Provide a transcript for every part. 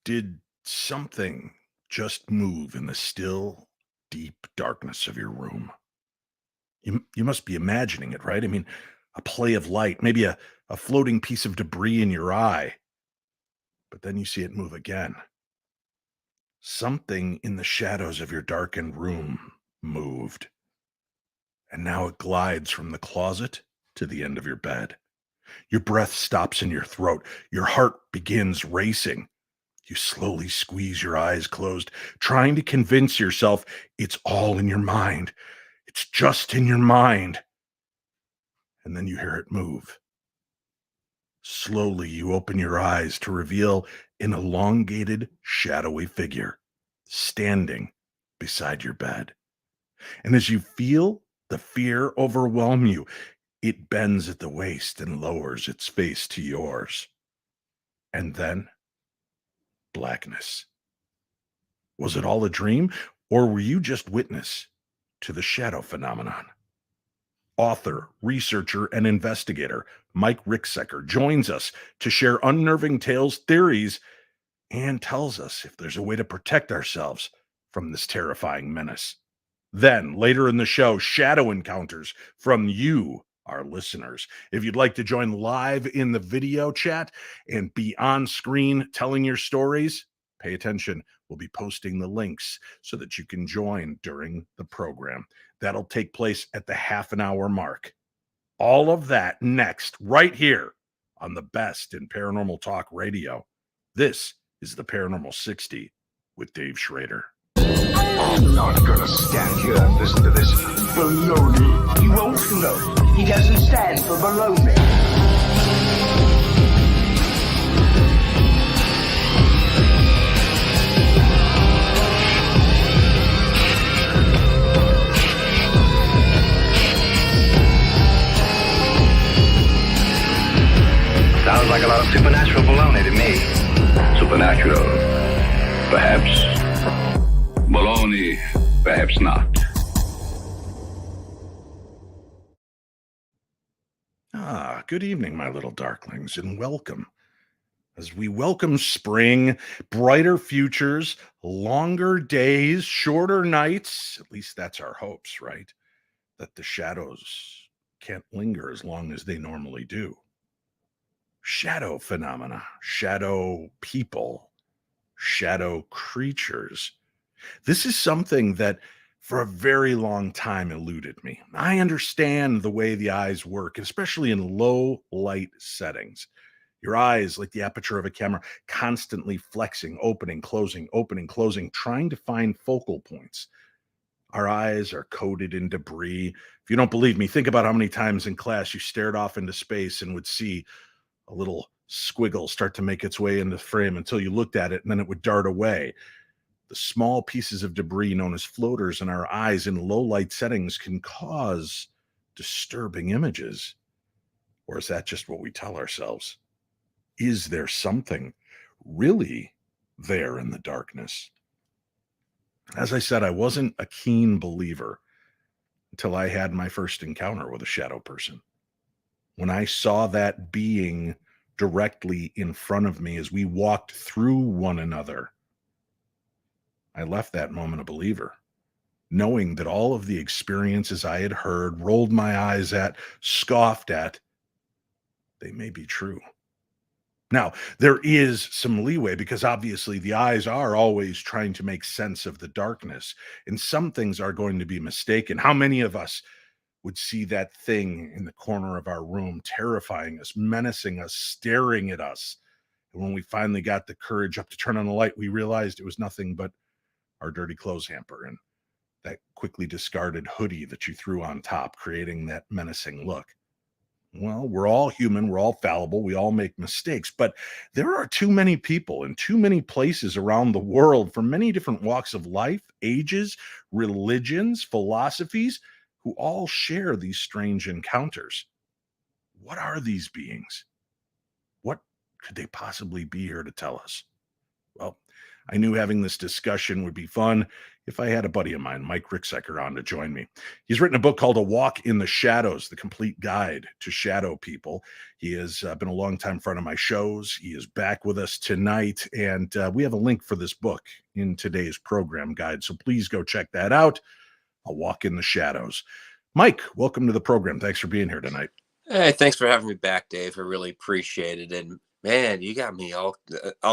Did something just move in the still, deep darkness of your room? You must be imagining it, right? I mean, a play of light, maybe a floating piece of debris in your eye, but then you see it move again. Something in the shadows of your darkened room moved, and now it glides from the closet to the end of your bed. Your breath stops in your throat. Your heart begins racing. You slowly squeeze your eyes closed, trying to convince yourself it's all in your mind. It's just in your mind. And then you hear it move. Slowly, you open your eyes to reveal an elongated, shadowy figure standing beside your bed. And as you feel the fear overwhelm you, it bends at the waist and lowers its face to yours. And then blackness. Was it all a dream, or were you just witness to the shadow phenomenon? Author, researcher, and investigator Mike Ricksecker joins us to share unnerving tales, theories, and tells us if there's a way to protect ourselves from this terrifying menace. Then, later in the show, shadow encounters from you, our listeners. If you'd like to join live in the video chat and be on screen telling your stories, pay attention. We'll be posting the links so that you can join during the program. That'll take place at the half an hour mark. All of that next, right here on the best in paranormal talk radio. This is the Paranormal 60 with Dave Schrader. I'm not gonna stand here and listen to this baloney. You won't know. He doesn't stand for baloney. Sounds like a lot of supernatural baloney to me. Supernatural, perhaps. Baloney, perhaps not. Good evening, my little darklings, and welcome. As we welcome spring, brighter futures, longer days, shorter nights, at least that's our hopes, right? That the shadows can't linger as long as they normally do. Shadow phenomena, shadow people, shadow creatures. This is something that for a very long time eluded me. I understand the way the eyes work, especially in low light settings. Your eyes, like the aperture of a camera, constantly flexing, opening, closing, trying to find focal points. Our eyes are coated in debris. If you don't believe me, think about how many times in class you stared off into space and would see a little squiggle start to make its way into the frame until you looked at it and then it would dart away. The small pieces of debris known as floaters in our eyes in low light settings can cause disturbing images. Or is that just what we tell ourselves? Is there something really there in the darkness? As I said, I wasn't a keen believer until I had my first encounter with a shadow person. When I saw that being directly in front of me as we walked through one another, I left that moment a believer, knowing that all of the experiences I had heard, rolled my eyes at, scoffed at, they may be true. Now, there is some leeway because obviously the eyes are always trying to make sense of the darkness, and some things are going to be mistaken. How many of us would see that thing in the corner of our room, terrifying us, menacing us, staring at us? And when we finally got the courage up to turn on the light, we realized it was nothing but our dirty clothes hamper and that quickly discarded hoodie that you threw on top, creating that menacing look. Well, we're all human, we're all fallible, we all make mistakes, but there are too many people in too many places around the world from many different walks of life, ages, religions, philosophies, who all share these strange encounters. What are these beings? What could they possibly be here to tell us? Well, I knew having this discussion would be fun if I had a buddy of mine, Mike Ricksecker, on to join me. He's written a book called A Walk in the Shadows, the complete guide to shadow people. He has been a longtime friend of my shows. He is back with us tonight, and we have a link for this book in today's program guide, so please go check that out. A Walk in the Shadows. Mike, welcome to the program. Thanks for being here tonight. Hey, thanks for having me back, Dave. I really appreciate it. And man, you got me all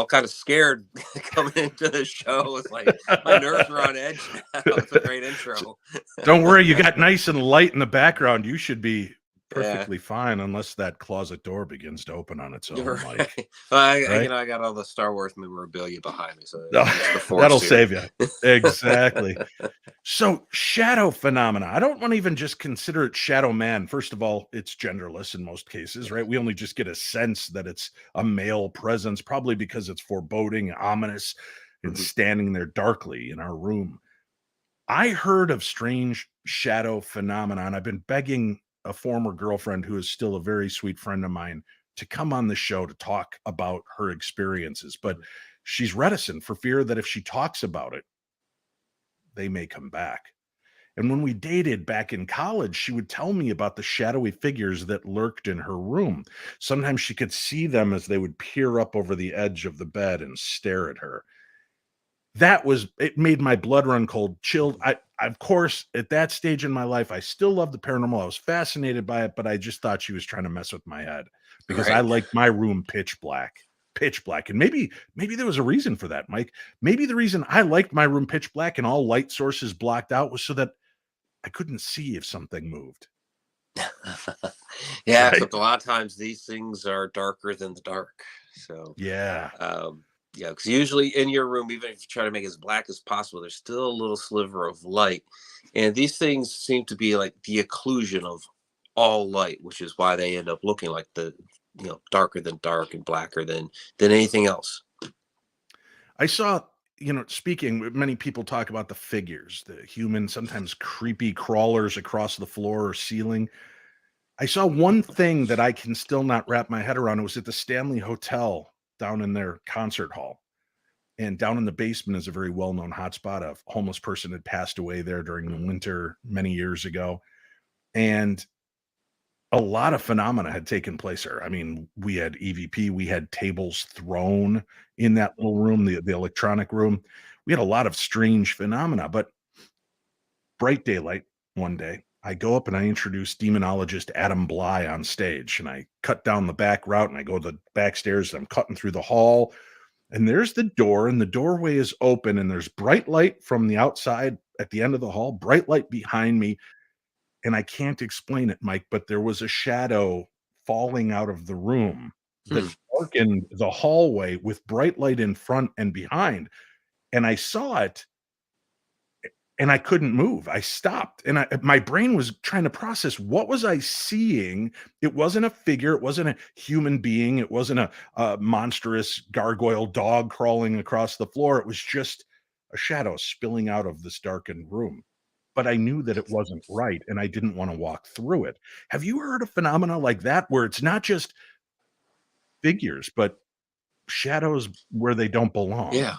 kind of scared coming into the show. It's like my nerves are on edge now. It's a great intro. Don't worry, you got nice and light in the background. You should be Yeah. perfectly fine unless that closet door begins to open on its own, You're Mike. right. Well, Right? I got all the Star Wars memorabilia behind me, so No, it's the force that'll here. save you. Exactly. So, shadow phenomena. I don't want to even just consider it shadow man. First of all, it's genderless in most cases, right? We only just get a sense that it's a male presence, probably because it's foreboding, ominous, and Mhm. standing there darkly in our room. I heard of strange shadow phenomena, and I've been begging a former girlfriend who is still a very sweet friend of mine to come on the show to talk about her experiences, but she's reticent for fear that if she talks about it, they may come back. And when we dated back in college, she would tell me about the shadowy figures that lurked in her room. Sometimes she could see them as they would peer up over the edge of the bed and stare at her. It made my blood run cold, chilled. Of course, at that stage in my life, I still loved the paranormal. I was fascinated by it, but I just thought she was trying to mess with my head because I Right. liked my room pitch black. Pitch black. And maybe there was a reason for that, Mike. Maybe the reason I liked my room pitch black and all light sources blocked out was so that I couldn't see if something moved. Yeah, Right? except a lot of times these things are darker than the dark. So, Yeah. yeah, because usually in your room, even if you try to make it as black as possible, there's still a little sliver of light. And these things seem to be like the occlusion of all light, which is why they end up looking like darker than dark and blacker than anything else. I saw, speaking, many people talk about the figures, the human, sometimes creepy crawlers across the floor or ceiling. I saw one thing that I can still not wrap my head around. It was at the Stanley Hotel down in their concert hall. And down in the basement is a very well-known hotspot. A homeless person had passed away there during the winter many years ago. And a lot of phenomena had taken place there. I mean, we had EVP, we had tables thrown in that little room, the electronic room. We had a lot of strange phenomena, but bright daylight one day, I go up and I introduce demonologist Adam Bly on stage, and I cut down the back route and I go to the back stairs. I'm cutting through the hall, and there's the door, and the doorway is open, and there's bright light from the outside at the end of the hall, bright light behind me. And I can't explain it, Mike, but there was a shadow falling out of the room that Hmm. darkened the hallway with bright light in front and behind. And I saw it and I couldn't move. I stopped and my brain was trying to process what was I seeing? It wasn't a figure, it wasn't a human being, it wasn't a monstrous gargoyle dog crawling across the floor. It was just a shadow spilling out of this darkened room. But I knew that it wasn't right, and I didn't wanna walk through it. Have you heard of phenomena like that where it's not just figures, but shadows where they don't belong? Yeah.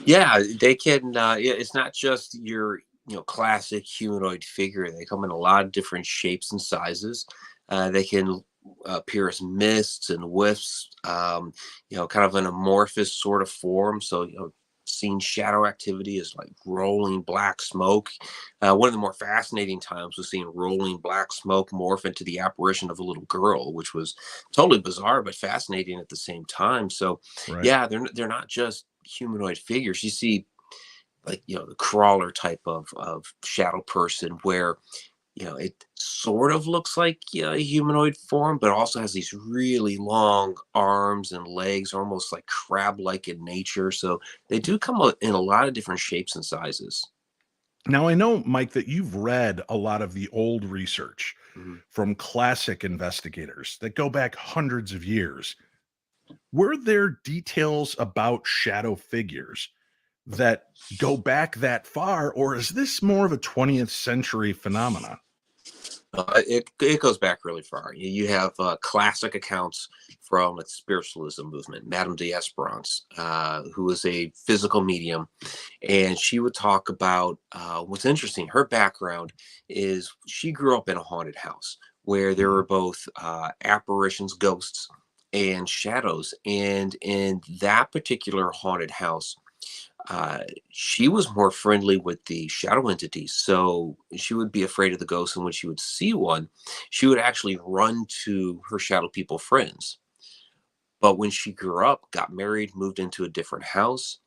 Yeah, they can. Yeah, it's not just your classic humanoid figure. They come in a lot of different shapes and sizes. They can appear as mists and wisps. Kind of an amorphous sort of form. So seeing shadow activity is like rolling black smoke. One of the more fascinating times was seeing rolling black smoke morph into the apparition of a little girl, which was totally bizarre but fascinating at the same time. So Right. yeah, they're not just humanoid figures. You see like the crawler type of shadow person where it sort of looks like a humanoid form, but also has these really long arms and legs, almost like crab-like in nature. So they do come in a lot of different shapes and sizes. Now, I know, Mike, that you've read a lot of the old research Mhm. from classic investigators that go back hundreds of years. Were there details about shadow figures that go back that far, or is this more of a 20th century phenomenon? It goes back really far. You have classic accounts from the spiritualism movement. Madame d'Esperance, who was a physical medium, and she would talk about what's interesting. Her background is she grew up in a haunted house where there were both apparitions, ghosts, and shadows. And in that particular haunted house, she was more friendly with the shadow entities. So she would be afraid of the ghosts, and when she would see one, she would actually run to her shadow people friends. But when she grew up, got married, moved into a different house,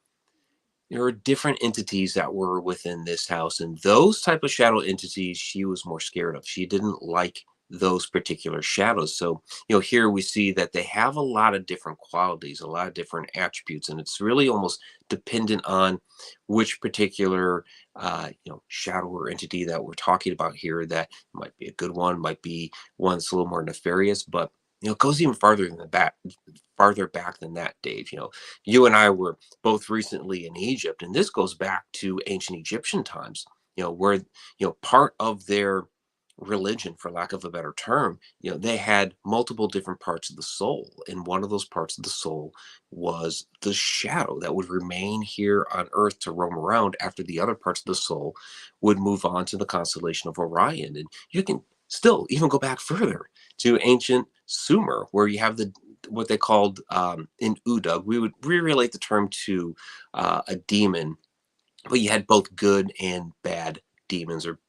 there were different entities that were within this house, and those type of shadow entities she was more scared of. She didn't like those particular shadows. So here we see that they have a lot of different qualities, a lot of different attributes, and it's really almost dependent on which particular shadow or entity that we're talking about here. That might be a good one, might be one that's a little more nefarious, but it goes even farther back than that, Dave. You and I were both recently in Egypt, and this goes back to ancient Egyptian times, where, part of their religion, for lack of a better term, they had multiple different parts of the soul. And one of those parts of the soul was the shadow that would remain here on earth to roam around after the other parts of the soul would move on to the constellation of Orion. And you can still even go back further to ancient Sumer, where you have what they called in Udug. We relate the term to a demon, but you had both good and bad demons, or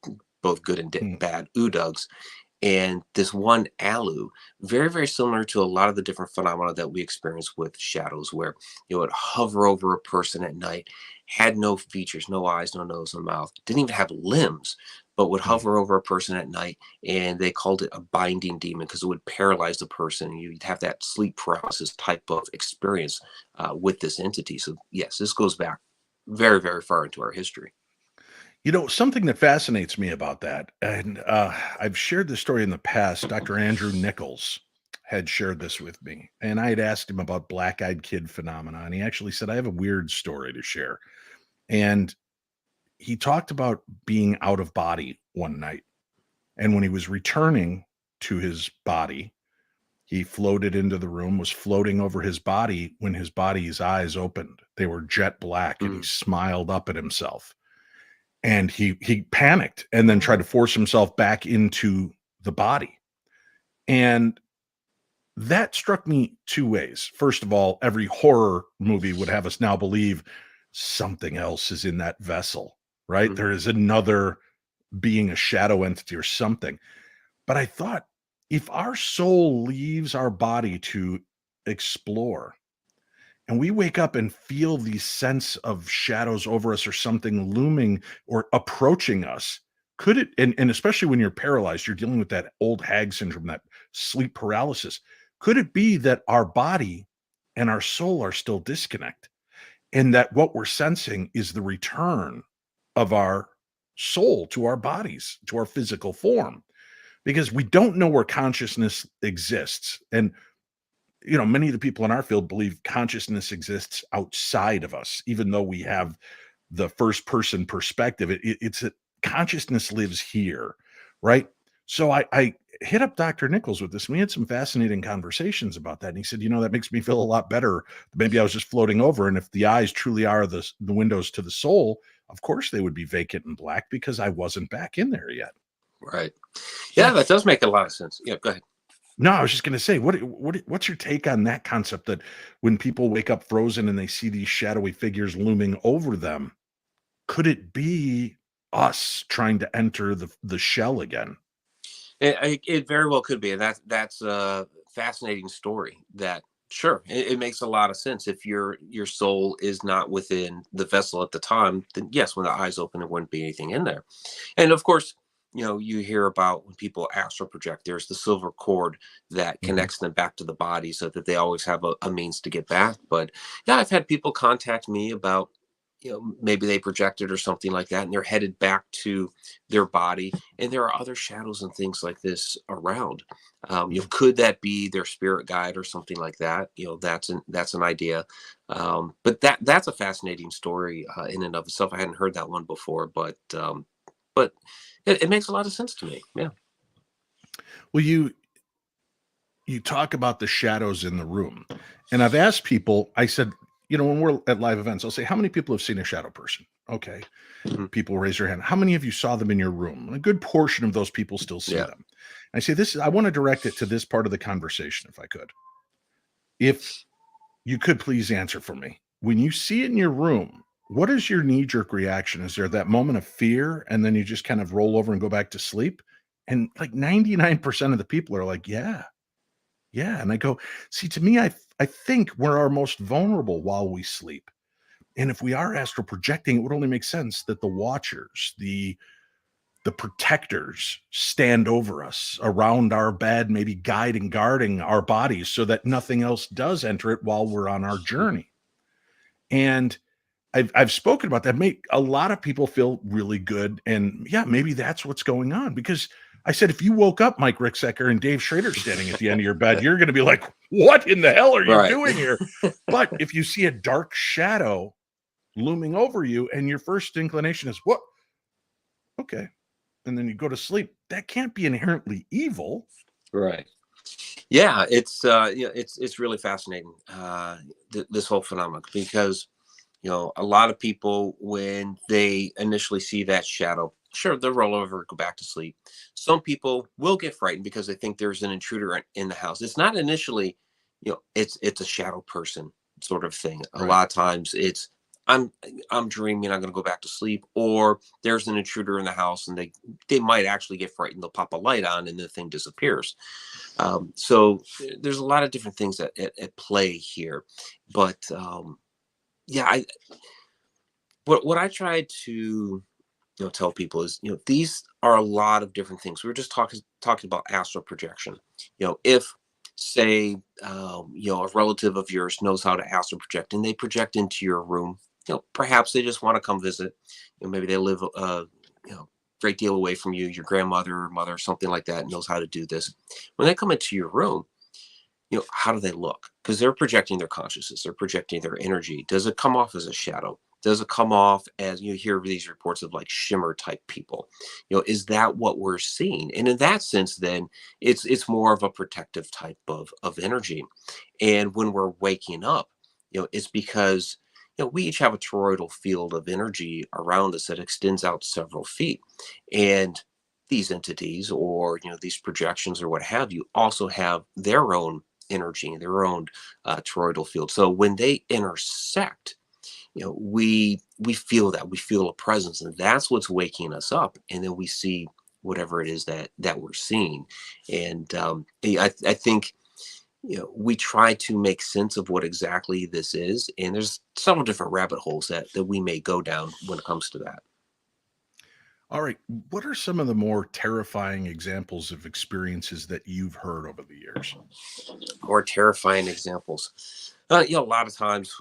both good and bad Udugs. And this one Alu, very, very similar to a lot of the different phenomena that we experience with shadows, where it would hover over a person at night, had no features, no eyes, no nose, no mouth, didn't even have limbs, but would hover over a person at night. And they called it a binding demon because it would paralyze the person. And you'd have that sleep paralysis type of experience with this entity. So yes, this goes back very, very far into our history. Something that fascinates me about that, and I've shared this story in the past. Dr. Andrew Nichols had shared this with me, and I had asked him about black-eyed kid phenomena, and he actually said, I have a weird story to share. And he talked about being out of body one night, and when he was returning to his body, he floated into the room, was floating over his body when his body's eyes opened. They were jet black, and he smiled up at himself. And he panicked and then tried to force himself back into the body. And that struck me two ways. First of all, every horror movie would have us now believe something else is in that vessel, right? There is another being, a shadow entity or something. But I thought, if our soul leaves our body to explore, and we wake up and feel the sense of shadows over us or something looming or approaching us, could it, and especially when you're paralyzed, you're dealing with that old hag syndrome, that sleep paralysis. Could it be that our body and our soul are still disconnected, and that what we're sensing is the return of our soul to our bodies, to our physical form? Because we don't know where consciousness exists. And many of the people in our field believe consciousness exists outside of us, even though we have the first person perspective. It's consciousness lives here, right? So I hit up Dr. Nichols with this, and we had some fascinating conversations about that. And he said, that makes me feel a lot better. Maybe I was just floating over. And if the eyes truly are the windows to the soul, of course they would be vacant and black because I wasn't back in there yet. Right. Yeah, that does make a lot of sense. Yeah, go ahead. No, I was just going to say, what's your take on that concept, that when people wake up frozen and they see these shadowy figures looming over them, could it be us trying to enter the shell again? It very well could be. And that's a fascinating story. That sure, it makes a lot of sense. If your soul is not within the vessel at the time, then yes, when the eyes open, there wouldn't be anything in there. And of course, you hear about when people astral project, there's the silver cord that connects them back to the body so that they always have a means to get back. But yeah, I've had people contact me about, maybe they projected or something like that, and they're headed back to their body. And there are other shadows and things like this around. Could that be their spirit guide or something like that? That's an idea. But that's a fascinating story in and of itself. I hadn't heard that one before, but it makes a lot of sense to me. Yeah. Well, you talk about the shadows in the room, and I've asked people. I said, when we're at live events, I'll say, "How many people have seen a shadow person?" Okay, Mhm. people raise their hand. How many of you saw them in your room? And a good portion of those people still see Yeah. them. I say, I want to direct it to this part of the conversation, if I could. If you could please answer for me. When you see it in your room, what is your knee-jerk reaction? Is there that moment of fear and then you just kind of roll over and go back to sleep? And like 99% of the people are like, yeah, yeah. And I go, see, to me, I think we're our most vulnerable while we sleep. And if we are astral projecting, it would only make sense that the watchers, the protectors stand over us around our bed, maybe guiding, guarding our bodies so that nothing else does enter it while we're on our journey. And I've spoken about that. Make a lot of people feel really good. And yeah, maybe that's what's going on. Because I said, if you woke up Mike Ricksecker and Dave Schrader standing at the end of your bed, you're going to be like, what in the hell are you Right. doing here? But if you see a dark shadow looming over you and your first inclination is, what? Okay. And then you go to sleep, that can't be inherently evil. Right. Yeah, it's really fascinating, this whole phenomenon, because a lot of people, when they initially see that shadow, sure, they'll roll over, go back to sleep. Some people will get frightened because they think there's an intruder in the house. It's not initially, it's a shadow person sort of thing. A Right. lot of times it's I'm dreaming, I'm going to go back to sleep, or there's an intruder in the house, and they might actually get frightened. They'll pop a light on, and the thing disappears. So there's a lot of different things at play here, but yeah, what I try to tell people is, these are a lot of different things. We were just talking about astral projection. If, say, a relative of yours knows how to astral project and they project into your room, perhaps they just want to come visit. Maybe they live great deal away from you, your grandmother or mother, something like that, knows how to do this. When they come into your room, how do they look? Because they're projecting their consciousness, they're projecting their energy. Does it come off as a shadow? Does it come off as, you hear these reports of like shimmer type people? Is that what we're seeing? And in that sense, then it's more of a protective type of energy. And when we're waking up, it's because we each have a toroidal field of energy around us that extends out several feet. And these entities, or these projections or what have you, also have their own energy, their own toroidal field. So when they intersect, we feel that, we feel a presence, and that's what's waking us up. And then we see whatever it is that we're seeing. And I think we try to make sense of what exactly this is, and there's several different rabbit holes that we may go down when it comes to that. All right. What are some of the more terrifying examples of experiences that you've heard over the years? More terrifying examples. A lot of times,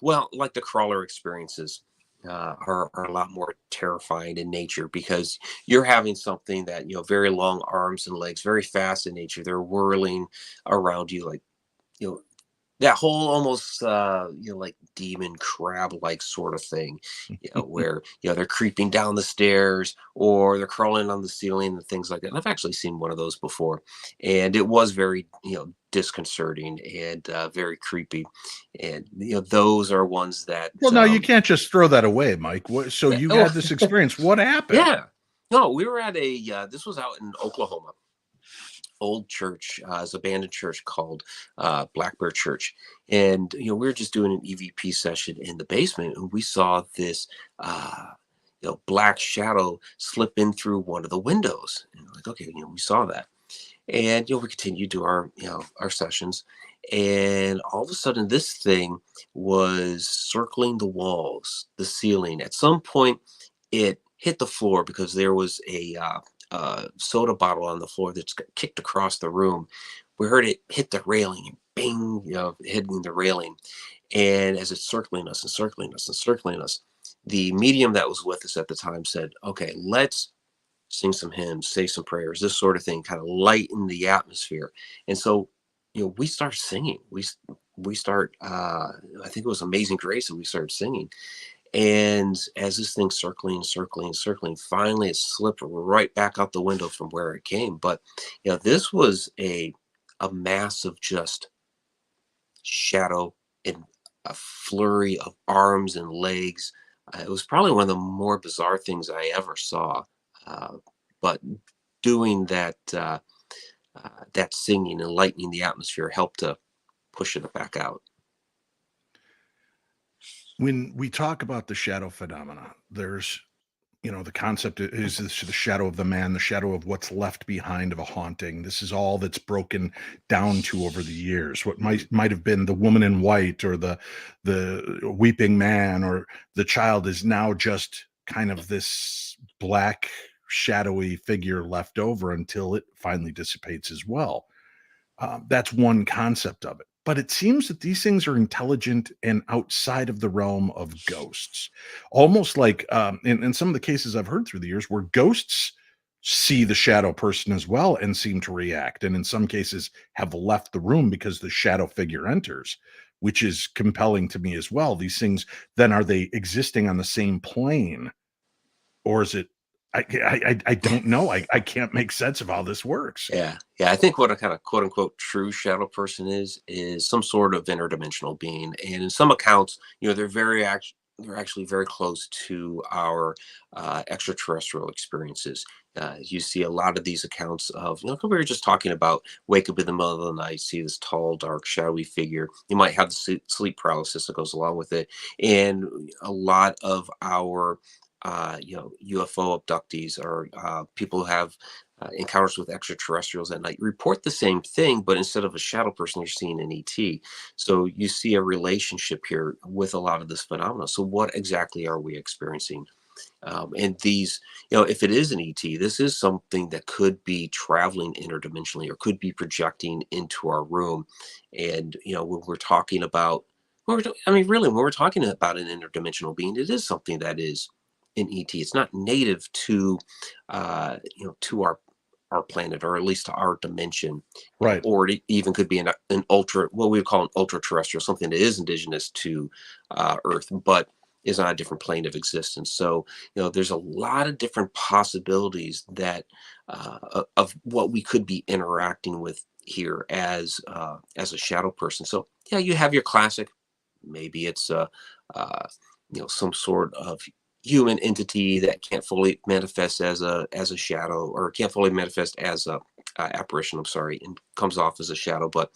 well, like the crawler experiences are a lot more terrifying in nature, because you're having something that, very long arms and legs, very fast in nature. They're whirling around you, like, you know, that whole almost like demon crab like sort of thing, where they're creeping down the stairs or they're crawling on the ceiling and things like that. And I've actually seen one of those before, and it was very disconcerting and very creepy. And those are ones that Well, no, you can't just throw that away, Mike. So yeah, you oh, had this experience. What happened? yeah, no, we were at this was out in Oklahoma. Old church, is abandoned church called Black Bear Church, and we were just doing an EVP session in the basement, and we saw this black shadow slip in through one of the windows. And we're like, okay, we saw that, and we continued to do our sessions, and all of a sudden this thing was circling the walls, the ceiling. At some point, it hit the floor because there was a soda bottle on the floor that's got kicked across the room. We heard it hit the railing and bing, hitting the railing. And as it's circling us and circling us and circling us, the medium that was with us at the time said, okay, let's sing some hymns, say some prayers, this sort of thing, kind of lighten the atmosphere. And so, we start singing. We start, I think it was Amazing Grace, and we started singing. And as this thing circling, finally it slipped right back out the window from where it came. But this was a mass of just shadow and a flurry of arms and legs. It was probably one of the more bizarre things I ever saw. But doing that singing and lightening the atmosphere helped to push it back out. When we talk about the shadow phenomena, there's, the concept is this, the shadow of the man, the shadow of what's left behind of a haunting. This is all that's broken down to over the years. What might have been the woman in white or the weeping man or the child is now just kind of this black shadowy figure left over until it finally dissipates as well. That's one concept of it. But it seems that these things are intelligent and outside of the realm of ghosts. Almost like in some of the cases I've heard through the years where ghosts see the shadow person as well and seem to react. And in some cases have left the room because the shadow figure enters, which is compelling to me as well. These things, then are they existing on the same plane? Or is it I don't know. I can't make sense of how this works. Yeah. I think what a kind of quote unquote true shadow person is some sort of interdimensional being, and in some accounts, they're actually very close to our extraterrestrial experiences. You see a lot of these accounts of, we were just talking about, wake up in the middle of the night, see this tall, dark, shadowy figure. You might have the sleep paralysis that goes along with it, and a lot of our UFO abductees or people who have encounters with extraterrestrials at night report the same thing, but instead of a shadow person, you're seeing an ET. So you see a relationship here with a lot of this phenomena. So what exactly are we experiencing? And these, if it is an ET, this is something that could be traveling interdimensionally or could be projecting into our room. And, when we're talking about, really, when we're talking about an interdimensional being, it is something that is an ET. It's not native to, to our planet, or at least to our dimension, Right. or it even could be an ultra, what we would call an ultra terrestrial, something that is indigenous to Earth, but is on a different plane of existence. So, there's a lot of different possibilities that of what we could be interacting with here as a shadow person. So, yeah, you have your classic. Maybe it's some sort of human entity that can't fully manifest as a shadow, or can't fully manifest as a apparition, I'm sorry, and comes off as a shadow. But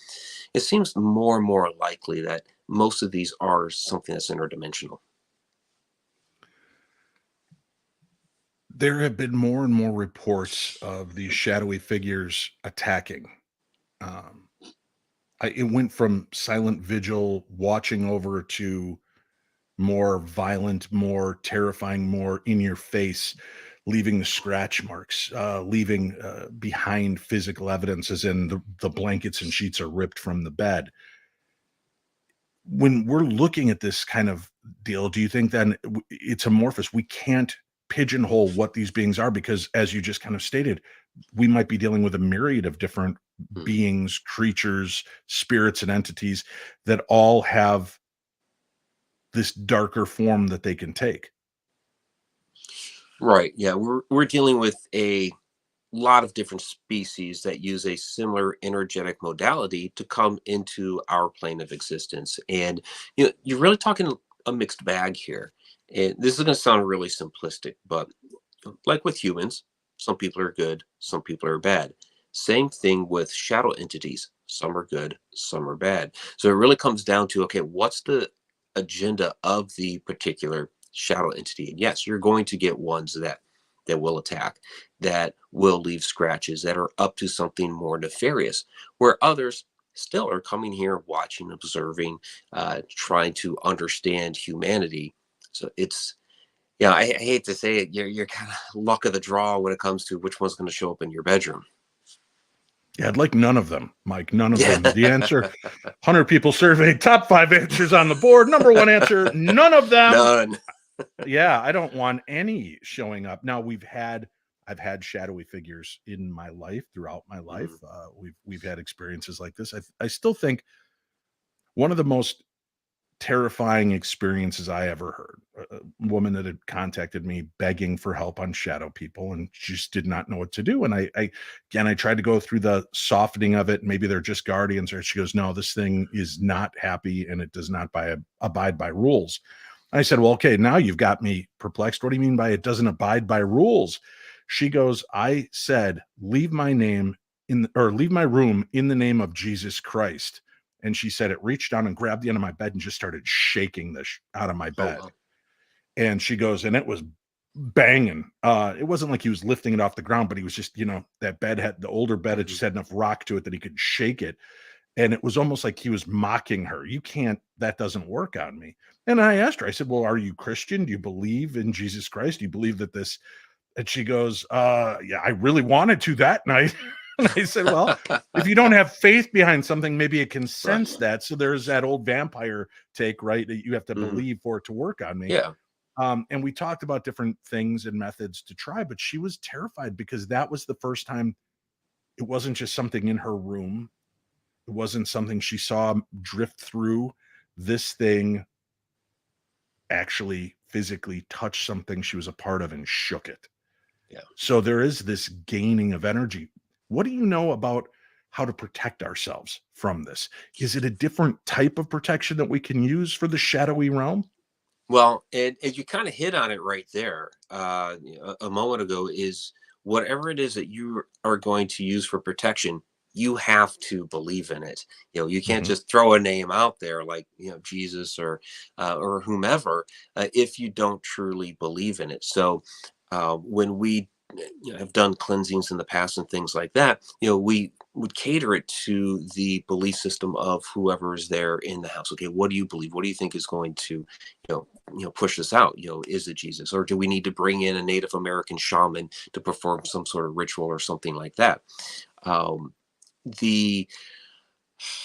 it seems more and more likely that most of these are something that's interdimensional. There have been more and more reports of these shadowy figures attacking. It went from silent vigil, watching over, to more violent, more terrifying, more in your face, leaving the scratch marks, leaving behind physical evidence, as in the blankets and sheets are ripped from the bed. When we're looking at this kind of deal, do you think then it's amorphous? We can't pigeonhole what these beings are, because as you just kind of stated, we might be dealing with a myriad of different beings, creatures, spirits, and entities that all have this darker form that they can take. Right. Yeah, we're dealing with a lot of different species that use a similar energetic modality to come into our plane of existence. And you're really talking a mixed bag here. And this is going to sound really simplistic, but like with humans, some people are good, some people are bad. Same thing with shadow entities. Some are good, some are bad. So it really comes down to, okay, what's the agenda of the particular shadow entity? And yes, you're going to get ones that will attack, that will leave scratches, that are up to something more nefarious, where others still are coming here, watching, observing, trying to understand humanity. So it's, I hate to say it, you're kind of luck of the draw when it comes to which one's going to show up in your bedroom. Yeah, I'd like none of them, Mike. None of them. The answer: 100 people surveyed, top 5 answers on the board. Number 1 answer: none of them. None. Yeah, I don't want any showing up. Now I've had shadowy figures in my life, throughout my life. We've had experiences like this. I still think one of the most terrifying experiences I ever heard. A woman that had contacted me begging for help on shadow people, and she just did not know what to do. And I tried to go through the softening of it. Maybe they're just guardians, or she goes, no, this thing is not happy and it does not abide by rules. I said, well, okay, now you've got me perplexed. What do you mean by it doesn't abide by rules? She goes, I said, leave my room in the name of Jesus Christ. And she said it reached down and grabbed the end of my bed and just started shaking out of my bed. Oh, wow. And she goes, and it was banging. It wasn't like he was lifting it off the ground, but he was just, that the older bed had just had enough rock to it that he could shake it. And it was almost like he was mocking her. That doesn't work on me. And I asked her, I said, well, are you Christian? Do you believe in Jesus Christ? Do you believe that this? And she goes, yeah, I really wanted to that night. And I said, well, if you don't have faith behind something, maybe it can sense that. So there's that old vampire take, right? That you have to believe for it to work on me. Yeah. And we talked about different things and methods to try, but she was terrified because that was the first time. It wasn't just something in her room. It wasn't something she saw drift through. This thing actually physically touched something she was a part of and shook it. Yeah. So there is this gaining of energy. What do you know about how to protect ourselves from this? Is it a different type of protection that we can use for the shadowy realm? Well, and you kind of hit on it right there a moment ago, is whatever it is that you are going to use for protection, you have to believe in it. You can't just throw a name out there like, Jesus or whomever, if you don't truly believe in it. So when we have done cleansings in the past and things like that, we would cater it to the belief system of whoever is there in the house. Okay, what do you believe? What do you think is going to, push this out? Is it Jesus, or do we need to bring in a Native American shaman to perform some sort of ritual or something like that? The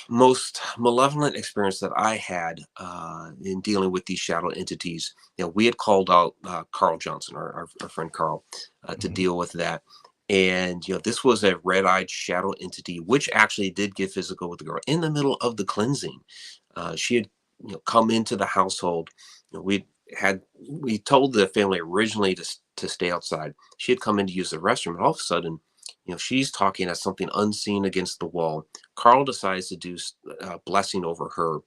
most malevolent experience that I had in dealing with these shadow entities, we had called out Carl Johnson, our friend Carl, to deal with that. And, this was a red-eyed shadow entity, which actually did get physical with the girl in the middle of the cleansing. She had, come into the household. We told the family originally to stay outside. She had come in to use the restroom, and all of a sudden, she's talking at something unseen against the wall. Carl decides to do blessing over her.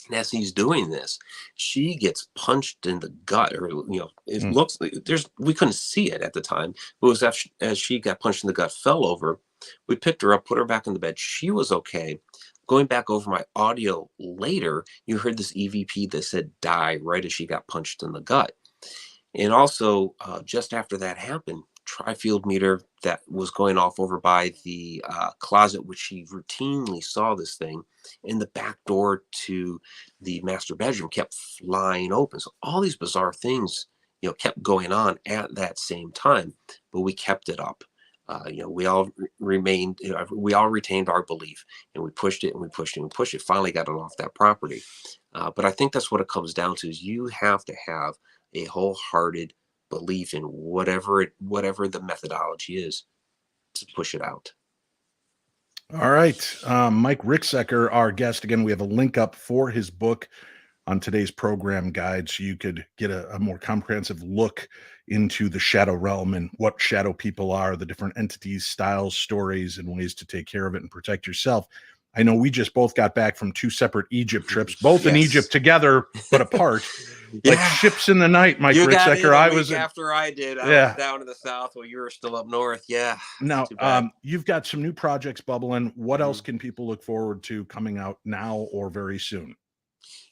And as he's doing this, she gets punched in the gut, or, it looks like we couldn't see it at the time. But it was as she got punched in the gut, fell over. We picked her up, put her back in the bed. She was okay. Going back over my audio later, you heard this EVP that said die right as she got punched in the gut. And also, just after that happened, tri-field meter that was going off over by the closet, which she routinely saw this thing, and the back door to the master bedroom kept flying open. So all these bizarre things, kept going on at that same time, but we kept it up. We all retained our belief, and we pushed it and we pushed it and we pushed it. Finally got it off that property. But I think that's what it comes down to, is you have to have a wholehearted belief in whatever the methodology is to push it out. All right. Mike Ricksecker, our guest. Again, we have a link up for his book on today's program guide, so you could get a more comprehensive look into the shadow realm and what shadow people are, the different entities, styles, stories, and ways to take care of it and protect yourself. I know we just both got back from 2 separate Egypt trips, both in Egypt together, but apart. Like ships in the night, Mike Ricksecker. I was after I did. I was down in the south while you were still up north. Yeah. Now, you've got some new projects bubbling. What else can people look forward to coming out now or very soon?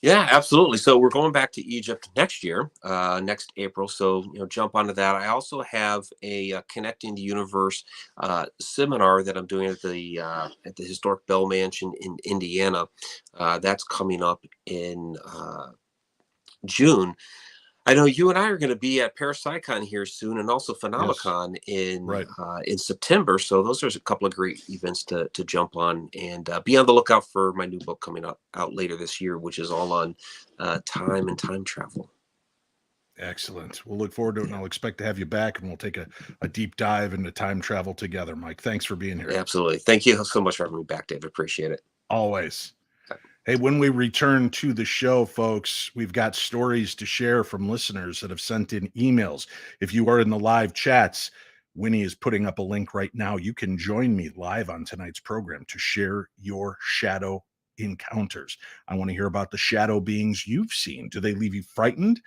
Yeah, absolutely. So we're going back to Egypt next year, next April. So, jump onto that. I also have a Connecting the Universe seminar that I'm doing at the historic Bell Mansion in Indiana. That's coming up in June. I know you and I are going to be at Parapsychon here soon, and also Phenomenon in September. So those are a couple of great events to jump on, and be on the lookout for my new book coming out later this year, which is all on time and time travel. Excellent. We'll look forward to it, and I'll expect to have you back, and we'll take a deep dive into time travel together. Mike, thanks for being here. Absolutely. Thank you so much for having me back, Dave. Appreciate it. Always. Hey, when we return to the show, folks, we've got stories to share from listeners that have sent in emails. If you are in the live chats, Winnie is putting up a link right now. You can join me live on tonight's program to share your shadow encounters. I want to hear about the shadow beings you've seen. Do they leave you frightened?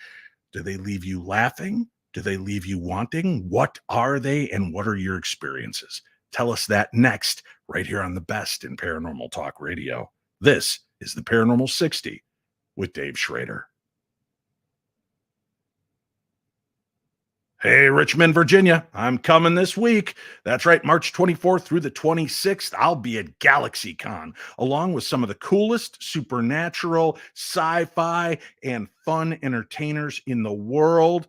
Do they leave you laughing? Do they leave you wanting? What are they and what are your experiences? Tell us that next, right here on the best in paranormal talk radio. This is the Paranormal 60 with Dave Schrader. Hey, Richmond, Virginia, I'm coming this week. That's right, March 24th through the 26th. I'll be at GalaxyCon, along with some of the coolest supernatural, sci-fi, and fun entertainers in the world.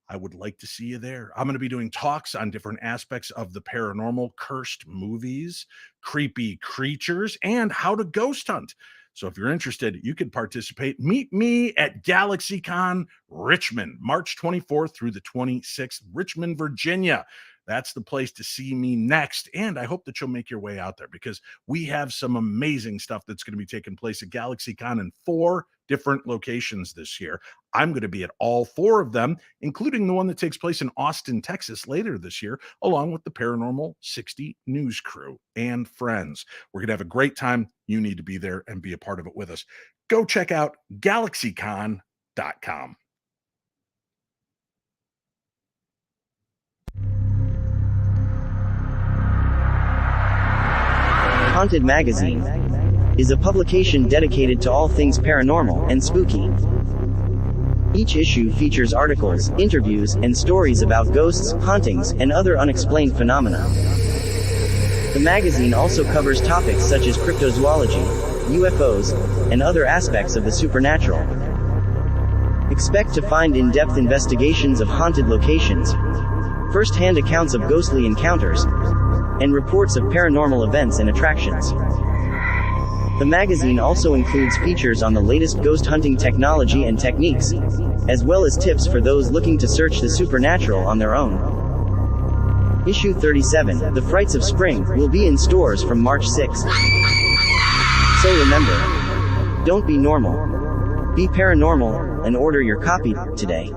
I would like to see you there. I'm going to be doing talks on different aspects of the paranormal, cursed movies, creepy creatures, and how to ghost hunt. So if you're interested, you can participate. Meet me at GalaxyCon Richmond, March 24th through the 26th, Richmond, Virginia. That's the place to see me next. And I hope that you'll make your way out there because we have some amazing stuff that's going to be taking place at GalaxyCon in 4 different locations this year. I'm going to be at all 4 of them, including the one that takes place in Austin, Texas later this year, along with the Paranormal 60 news crew and friends. We're going to have a great time. You need to be there and be a part of it with us. Go check out galaxycon.com. Haunted Magazine is a publication dedicated to all things paranormal and spooky. Each issue features articles, interviews, and stories about ghosts, hauntings, and other unexplained phenomena. The magazine also covers topics such as cryptozoology, UFOs, and other aspects of the supernatural. Expect to find in-depth investigations of haunted locations, first-hand accounts of ghostly encounters, and reports of paranormal events and attractions. The magazine also includes features on the latest ghost hunting technology and techniques, as well as tips for those looking to search the supernatural on their own. Issue 37, The Frights of Spring, will be in stores from March 6th. So remember, don't be normal. Be paranormal, and order your copy today.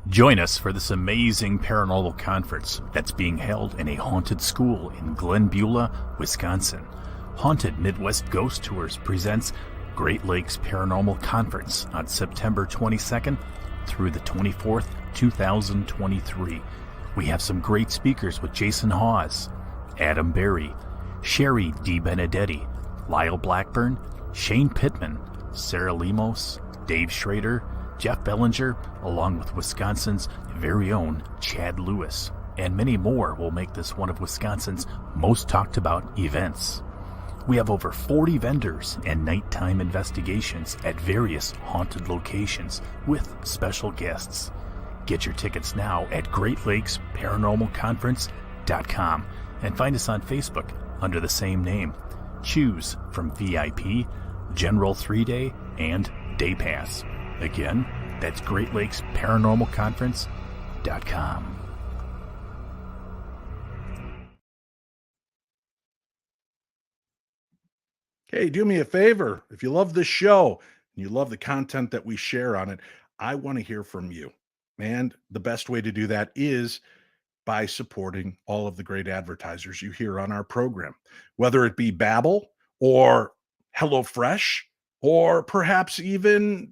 Join us for this amazing paranormal conference that's being held in a haunted school in Glen Beulah, Wisconsin. Haunted Midwest Ghost Tours presents Great Lakes Paranormal Conference on September 22nd through the 24th, 2023. We have some great speakers with Jason Hawes, Adam Berry, Sherry D. Benedetti, Lyle Blackburn, Shane Pittman, Sarah Lemos, Dave Schrader, Jeff Bellinger, along with Wisconsin's very own Chad Lewis, and many more will make this one of Wisconsin's most talked about events. We have over 40 vendors and nighttime investigations at various haunted locations with special guests. Get your tickets now at GreatLakesParanormalConference.com and find us on Facebook under the same name. Choose from VIP, General 3-Day, and Day Pass. Again, that's GreatLakesParanormalConference.com. Hey, do me a favor. If you love this show and you love the content that we share on it, I want to hear from you. And the best way to do that is by supporting all of the great advertisers you hear on our program, whether it be Babbel or HelloFresh, or perhaps even,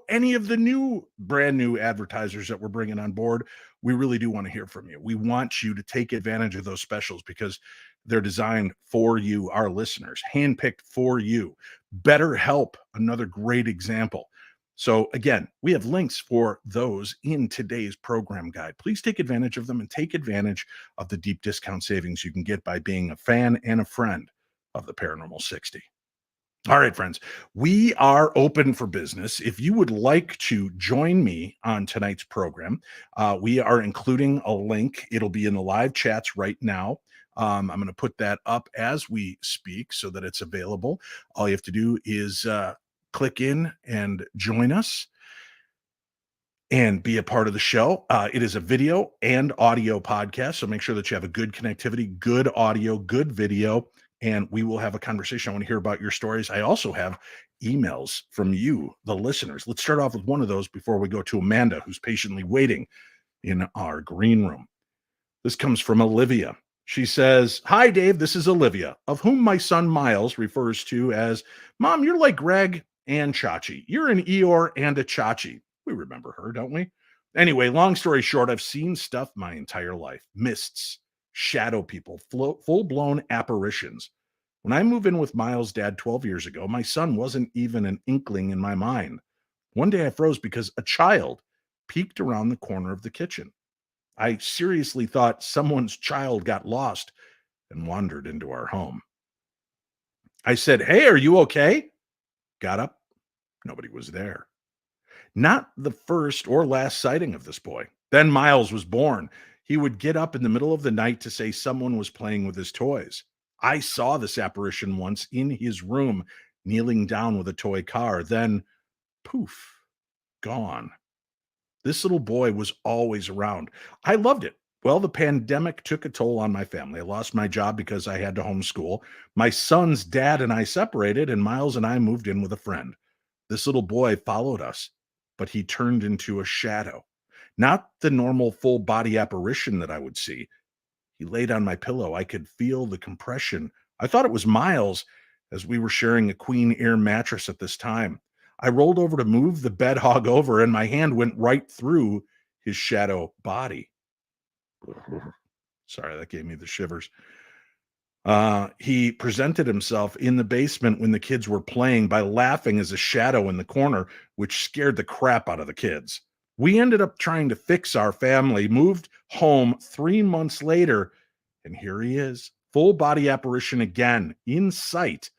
any of the brand new advertisers that we're bringing on board. We really do want to hear from you. We want you to take advantage of those specials because they're designed for you, our listeners, handpicked for you. BetterHelp, another great example. So again, we have links for those in today's program guide. Please take advantage of them and take advantage of the deep discount savings you can get by being a fan and a friend of the Paranormal 60. All right, friends, we are open for business. If you would like to join me on tonight's program, we are including a link. It'll be in the live chats right now. I'm going to put that up as we speak so that it's available. All you have to do is click in and join us. and be a part of the show. It is a video and audio podcast, so make sure that you have a good connectivity, good audio, good video, and we will have a conversation. I want to hear about your stories. I also have emails from you, the listeners. Let's start off with one of those before we go to Amanda, who's patiently waiting in our green room. This comes from Olivia. She says, "Hi, Dave. This is Olivia, of whom my son Miles refers to as, Mom, you're like Greg and Chachi. You're an Eeyore and a Chachi." We remember her, don't we? Anyway, long story short, I've seen stuff my entire life. Mists, shadow people, full-blown apparitions. When I moved in with Miles' dad 12 years ago, my son wasn't even an inkling in my mind. One day I froze because a child peeked around the corner of the kitchen. I seriously thought someone's child got lost and wandered into our home. I said, "Hey, are you okay?" Got up. Nobody was there. Not the first or last sighting of this boy. Then Miles was born. He would get up in the middle of the night to say someone was playing with his toys. I saw this apparition once in his room, kneeling down with a toy car. Then, poof, gone. This little boy was always around. I loved it. Well, the pandemic took a toll on my family. I lost my job because I had to homeschool. My son's dad and I separated, and Miles and I moved in with a friend. This little boy followed us, but he turned into a shadow. Not the normal full body apparition that I would see. He laid on my pillow. I could feel the compression. I thought it was Miles, as we were sharing a queen air mattress at this time. I rolled over to move the bed hog over, and my hand went right through his shadow body. Sorry, that gave me the shivers. He presented himself in the basement when the kids were playing by laughing as a shadow in the corner, which scared the crap out of the kids. We ended up trying to fix our family, moved home 3 months later, and here he is, full body apparition again, in sight.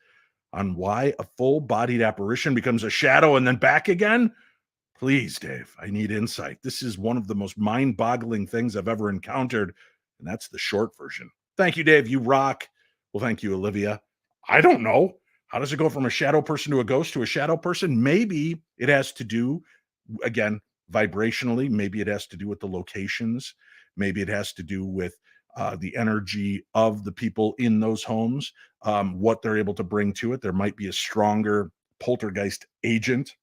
On why a full bodied apparition becomes a shadow and then back again? Please, Dave, I need insight. This is one of the most mind boggling things I've ever encountered, and that's the short version. Thank you, Dave. You rock. Well, thank you, Olivia. I don't know. How does it go from a shadow person to a ghost to a shadow person? Maybe it has to do, again, vibrationally. Maybe it has to do with the locations. Maybe it has to do with the energy of the people in those homes, what they're able to bring to it. There might be a stronger poltergeist agent,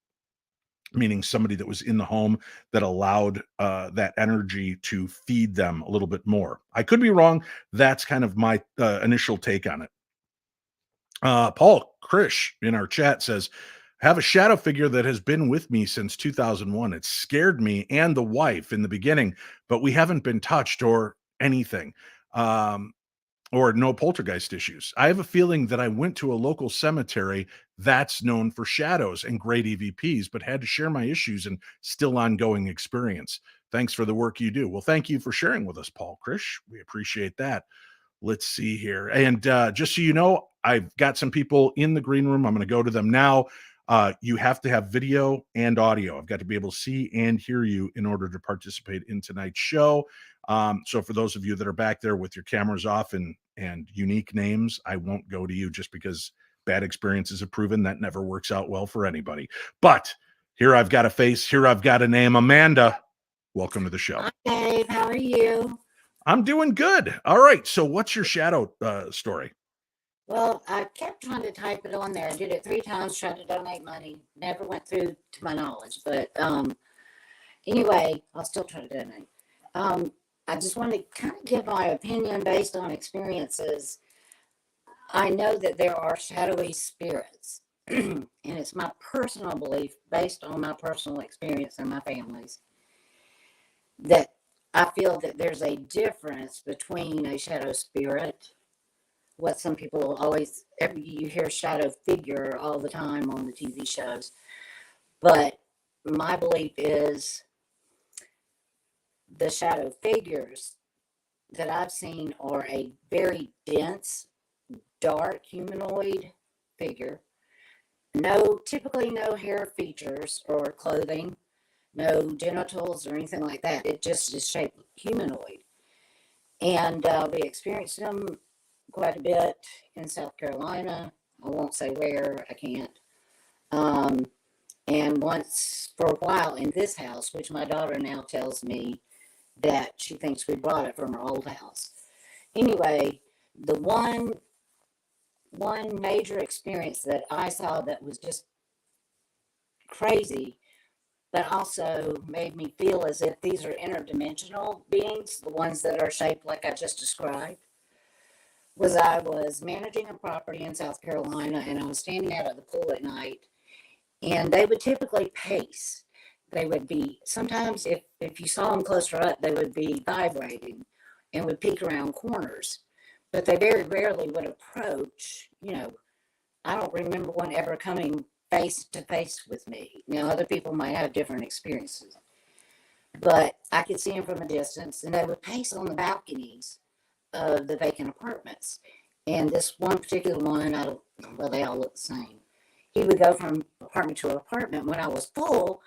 meaning somebody that was in the home that allowed that energy to feed them a little bit more. I could be wrong. That's kind of my initial take on it. Paul Krish in our chat says, "Have a shadow figure that has been with me since 2001. It scared me and the wife in the beginning, but we haven't been touched or anything. Or no poltergeist issues. I have a feeling that I went to a local cemetery that's known for shadows and great EVPs, but had to share my issues and still ongoing experience. Thanks for the work you do." Well, thank you for sharing with us, Paul Krish. We appreciate that. Let's see here. And just so you know, I've got some people in the green room. I'm going to go to them now. You have to have video and audio. I've got to be able to see and hear you in order to participate in tonight's show. So for those of you that are back there with your cameras off and unique names, I won't go to you just because bad experiences have proven that never works out well for anybody. But here I've got a face. Here I've got a name. Amanda, welcome to the show. Hi, Dave. How are you? I'm doing good. All right. So what's your shadow story? Well, I kept trying to type it on there. I did it 3 times, tried to donate money. Never went through to my knowledge. But anyway, I'll still try to donate. I just want to kind of give my opinion based on experiences. I know that there are shadowy spirits. And it's my personal belief, based on my personal experience and my family's, that I feel that there's a difference between a shadow spirit, what some people always, you hear shadow figure all the time on the TV shows. But my belief is the shadow figures that I've seen are a very dense, dark humanoid figure. Typically no hair features or clothing, no genitals or anything like that. It just is shaped humanoid. And we experienced them quite a bit in South Carolina. I won't say where, I can't. And once for a while in this house, which my daughter now tells me that she thinks we brought it from her old house. Anyway, the one major experience that I saw that was just crazy, but also made me feel as if these are interdimensional beings, the ones that are shaped like I just described, was I was managing a property in South Carolina, and I was standing out at the pool at night, and they would typically pace. They would be, sometimes if you saw them closer up, they would be vibrating and would peek around corners, but they very rarely would approach. I don't remember one ever coming face to face with me. Other people might have different experiences, but I could see them from a distance, and they would pace on the balconies of the vacant apartments. And this one particular one, well, they all look the same. He would go from apartment to apartment. When I was full,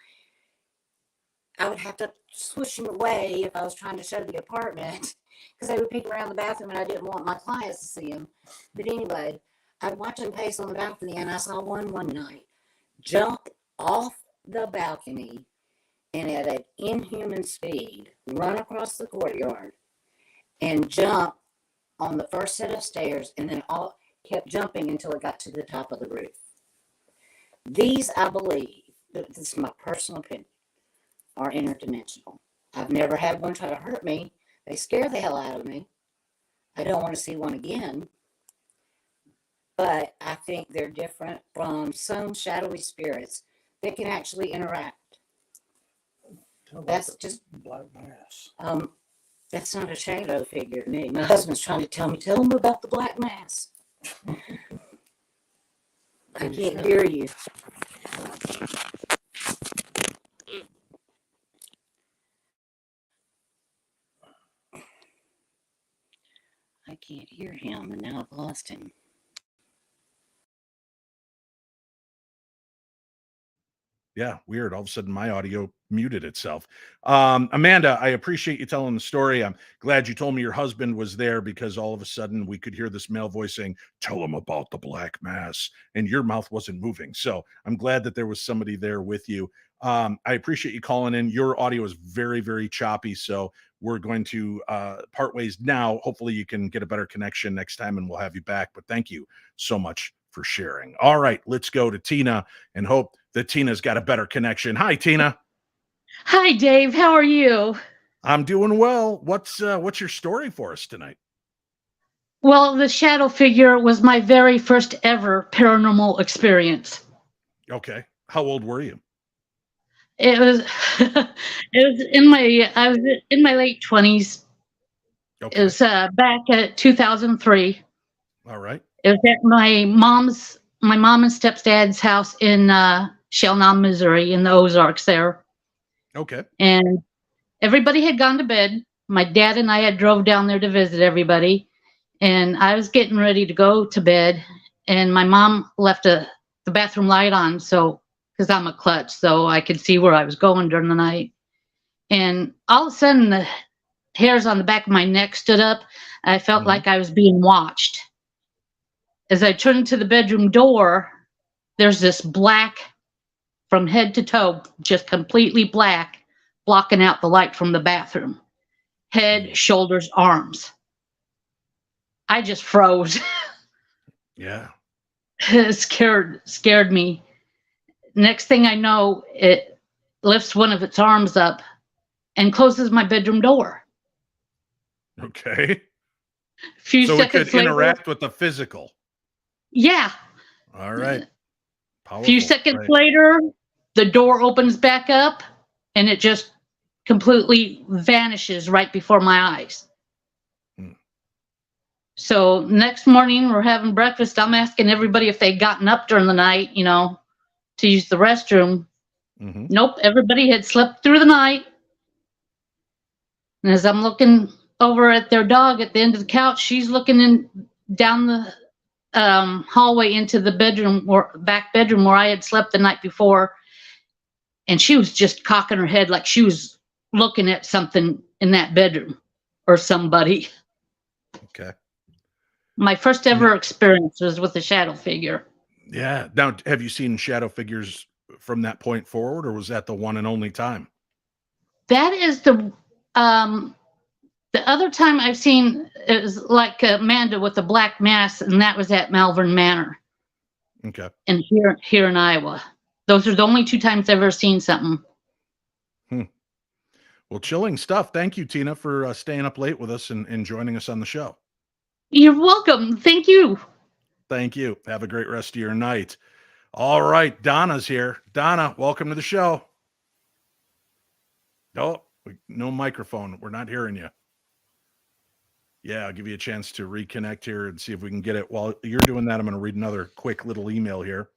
I would have to switch him away if I was trying to show the apartment, because they would peek around the bathroom, and I didn't want my clients to see him. But anyway, I'd watch him pace on the balcony, and I saw one night jump off the balcony and at an inhuman speed run across the courtyard and jump on the first set of stairs, and then kept jumping until it got to the top of the roof. These, I believe, this is my personal opinion, are interdimensional. I've never had one try to hurt me. They scare the hell out of me. I don't want to see one again. But I think they're different from some shadowy spirits that can actually interact. That's just black mass. That's not a shadow figure to me. My husband's trying to tell him about the black mass. I can't hear you. I can't hear him, and now I've lost him. Yeah, weird. All of a sudden, my audio muted itself. Amanda, I appreciate you telling the story. I'm glad you told me your husband was there, because all of a sudden we could hear this male voice saying, "Tell him about the black mass," and your mouth wasn't moving. So I'm glad that there was somebody there with you. I appreciate you calling in. Your audio is very, very choppy. So we're going to part ways now. Hopefully you can get a better connection next time, and we'll have you back. But thank you so much for sharing. All right, let's go to Tina and hope that Tina's got a better connection. Hi, Tina. Hi, Dave. How are you? I'm doing well. What's your story for us tonight? Well, the shadow figure was my very first ever paranormal experience. Okay. How old were you? It was I was in my late 20s. Okay. It was back at 2003. All right. It was at my mom and stepdad's house in Shellnam, Missouri, in the Ozarks there. Okay. And everybody had gone to bed. My dad and I had drove down there to visit everybody, and I was getting ready to go to bed, and my mom left the bathroom light on, so because I'm a klutz, so I could see where I was going during the night. And all of a sudden, the hairs on the back of my neck stood up. I felt like I was being watched. As I turned to the bedroom door, there's this black from head to toe, just completely black, blocking out the light from the bathroom. Head, shoulders, arms. I just froze. Yeah. It scared me. Next thing I know, it lifts one of its arms up and closes my bedroom door. Okay. Few so seconds it could later, interact with the physical. Yeah. All right. A few seconds later, the door opens back up, and it just completely vanishes right before my eyes. So next morning, we're having breakfast. I'm asking everybody if they'd gotten up during the night, to use the restroom. Nope, everybody had slept through the night. And as I'm looking over at their dog at the end of the couch, she's looking down the hallway into the back bedroom where I had slept the night before, and she was just cocking her head like she was looking at something in that bedroom or somebody. Okay. My first ever experience was with a shadow figure. Yeah. Now, have you seen shadow figures from that point forward, or was that the one and only time? That is the other time I've seen is like Amanda with the black mass, and that was at Malvern Manor. Okay. And here in Iowa. Those are the only 2 times I've ever seen something. Well, chilling stuff. Thank you, Tina, for staying up late with us and joining us on the show. You're welcome. Thank you. Thank you. Have a great rest of your night. All right, Donna's here. Donna, welcome to the show. Oh, no microphone. We're not hearing you. Yeah, I'll give you a chance to reconnect here and see if we can get it. While you're doing that, I'm going to read another quick little email here.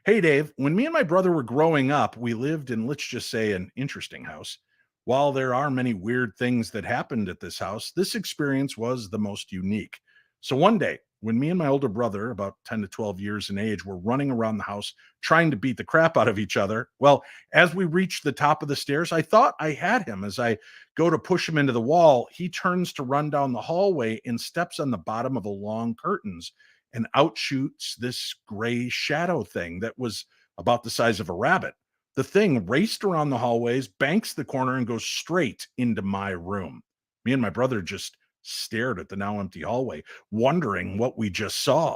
Hey, Dave, when me and my brother were growing up, we lived in, let's just say, an interesting house. While there are many weird things that happened at this house, this experience was the most unique. So one day, when me and my older brother, about 10 to 12 years in age, were running around the house trying to beat the crap out of each other, well, as we reached the top of the stairs, I thought I had him. As I go to push him into the wall, he turns to run down the hallway and steps on the bottom of the long curtains, and out shoots this gray shadow thing that was about the size of a rabbit. The thing raced around the hallways, banks the corner, and goes straight into my room. Me and my brother just stared at the now empty hallway, wondering what we just saw.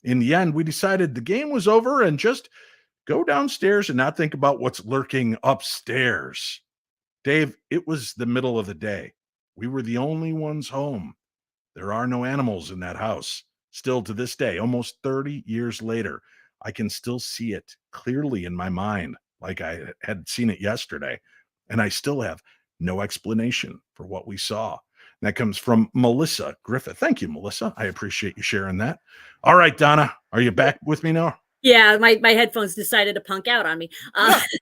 In the end, we decided the game was over and just go downstairs and not think about what's lurking upstairs. Dave, it was the middle of the day. We were the only ones home. There are no animals in that house. Still to this day, almost 30 years later, I can still see it clearly in my mind, like I had seen it yesterday. And I still have no explanation for what we saw. And that comes from Melissa Griffith. Thank you, Melissa. I appreciate you sharing that. All right, Donna, are you back with me now? Yeah, my headphones decided to punk out on me.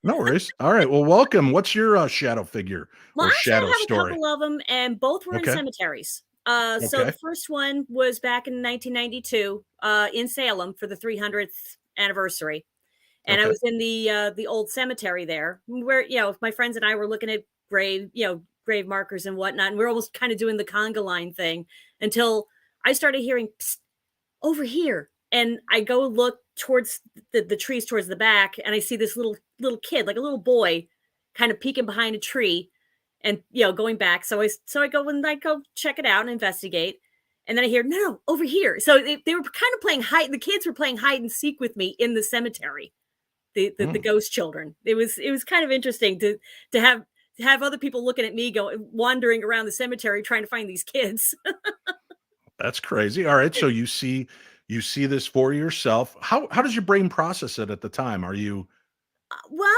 No worries. All right. Well, welcome. What's your shadow figure or shadow I have story? a couple of them, and both were in cemeteries. So the first one was back in 1992 in Salem for the 300th anniversary. And I was in the old cemetery there where, my friends and I were looking at grave markers and whatnot. And we were almost kind of doing the conga line thing until I started hearing, psst, over here. And I go look towards the trees towards the back, and I see this little kid, like a little boy, kind of peeking behind a tree and, going back. So I go check it out and investigate. And then I hear, no, over here. So they were kind of playing the kids were playing hide and seek with me in the cemetery. The ghost children. It was kind of interesting to have other people looking at me wandering around the cemetery trying to find these kids. That's crazy. All right. So you see this for yourself. How does your brain process it at the time? Are you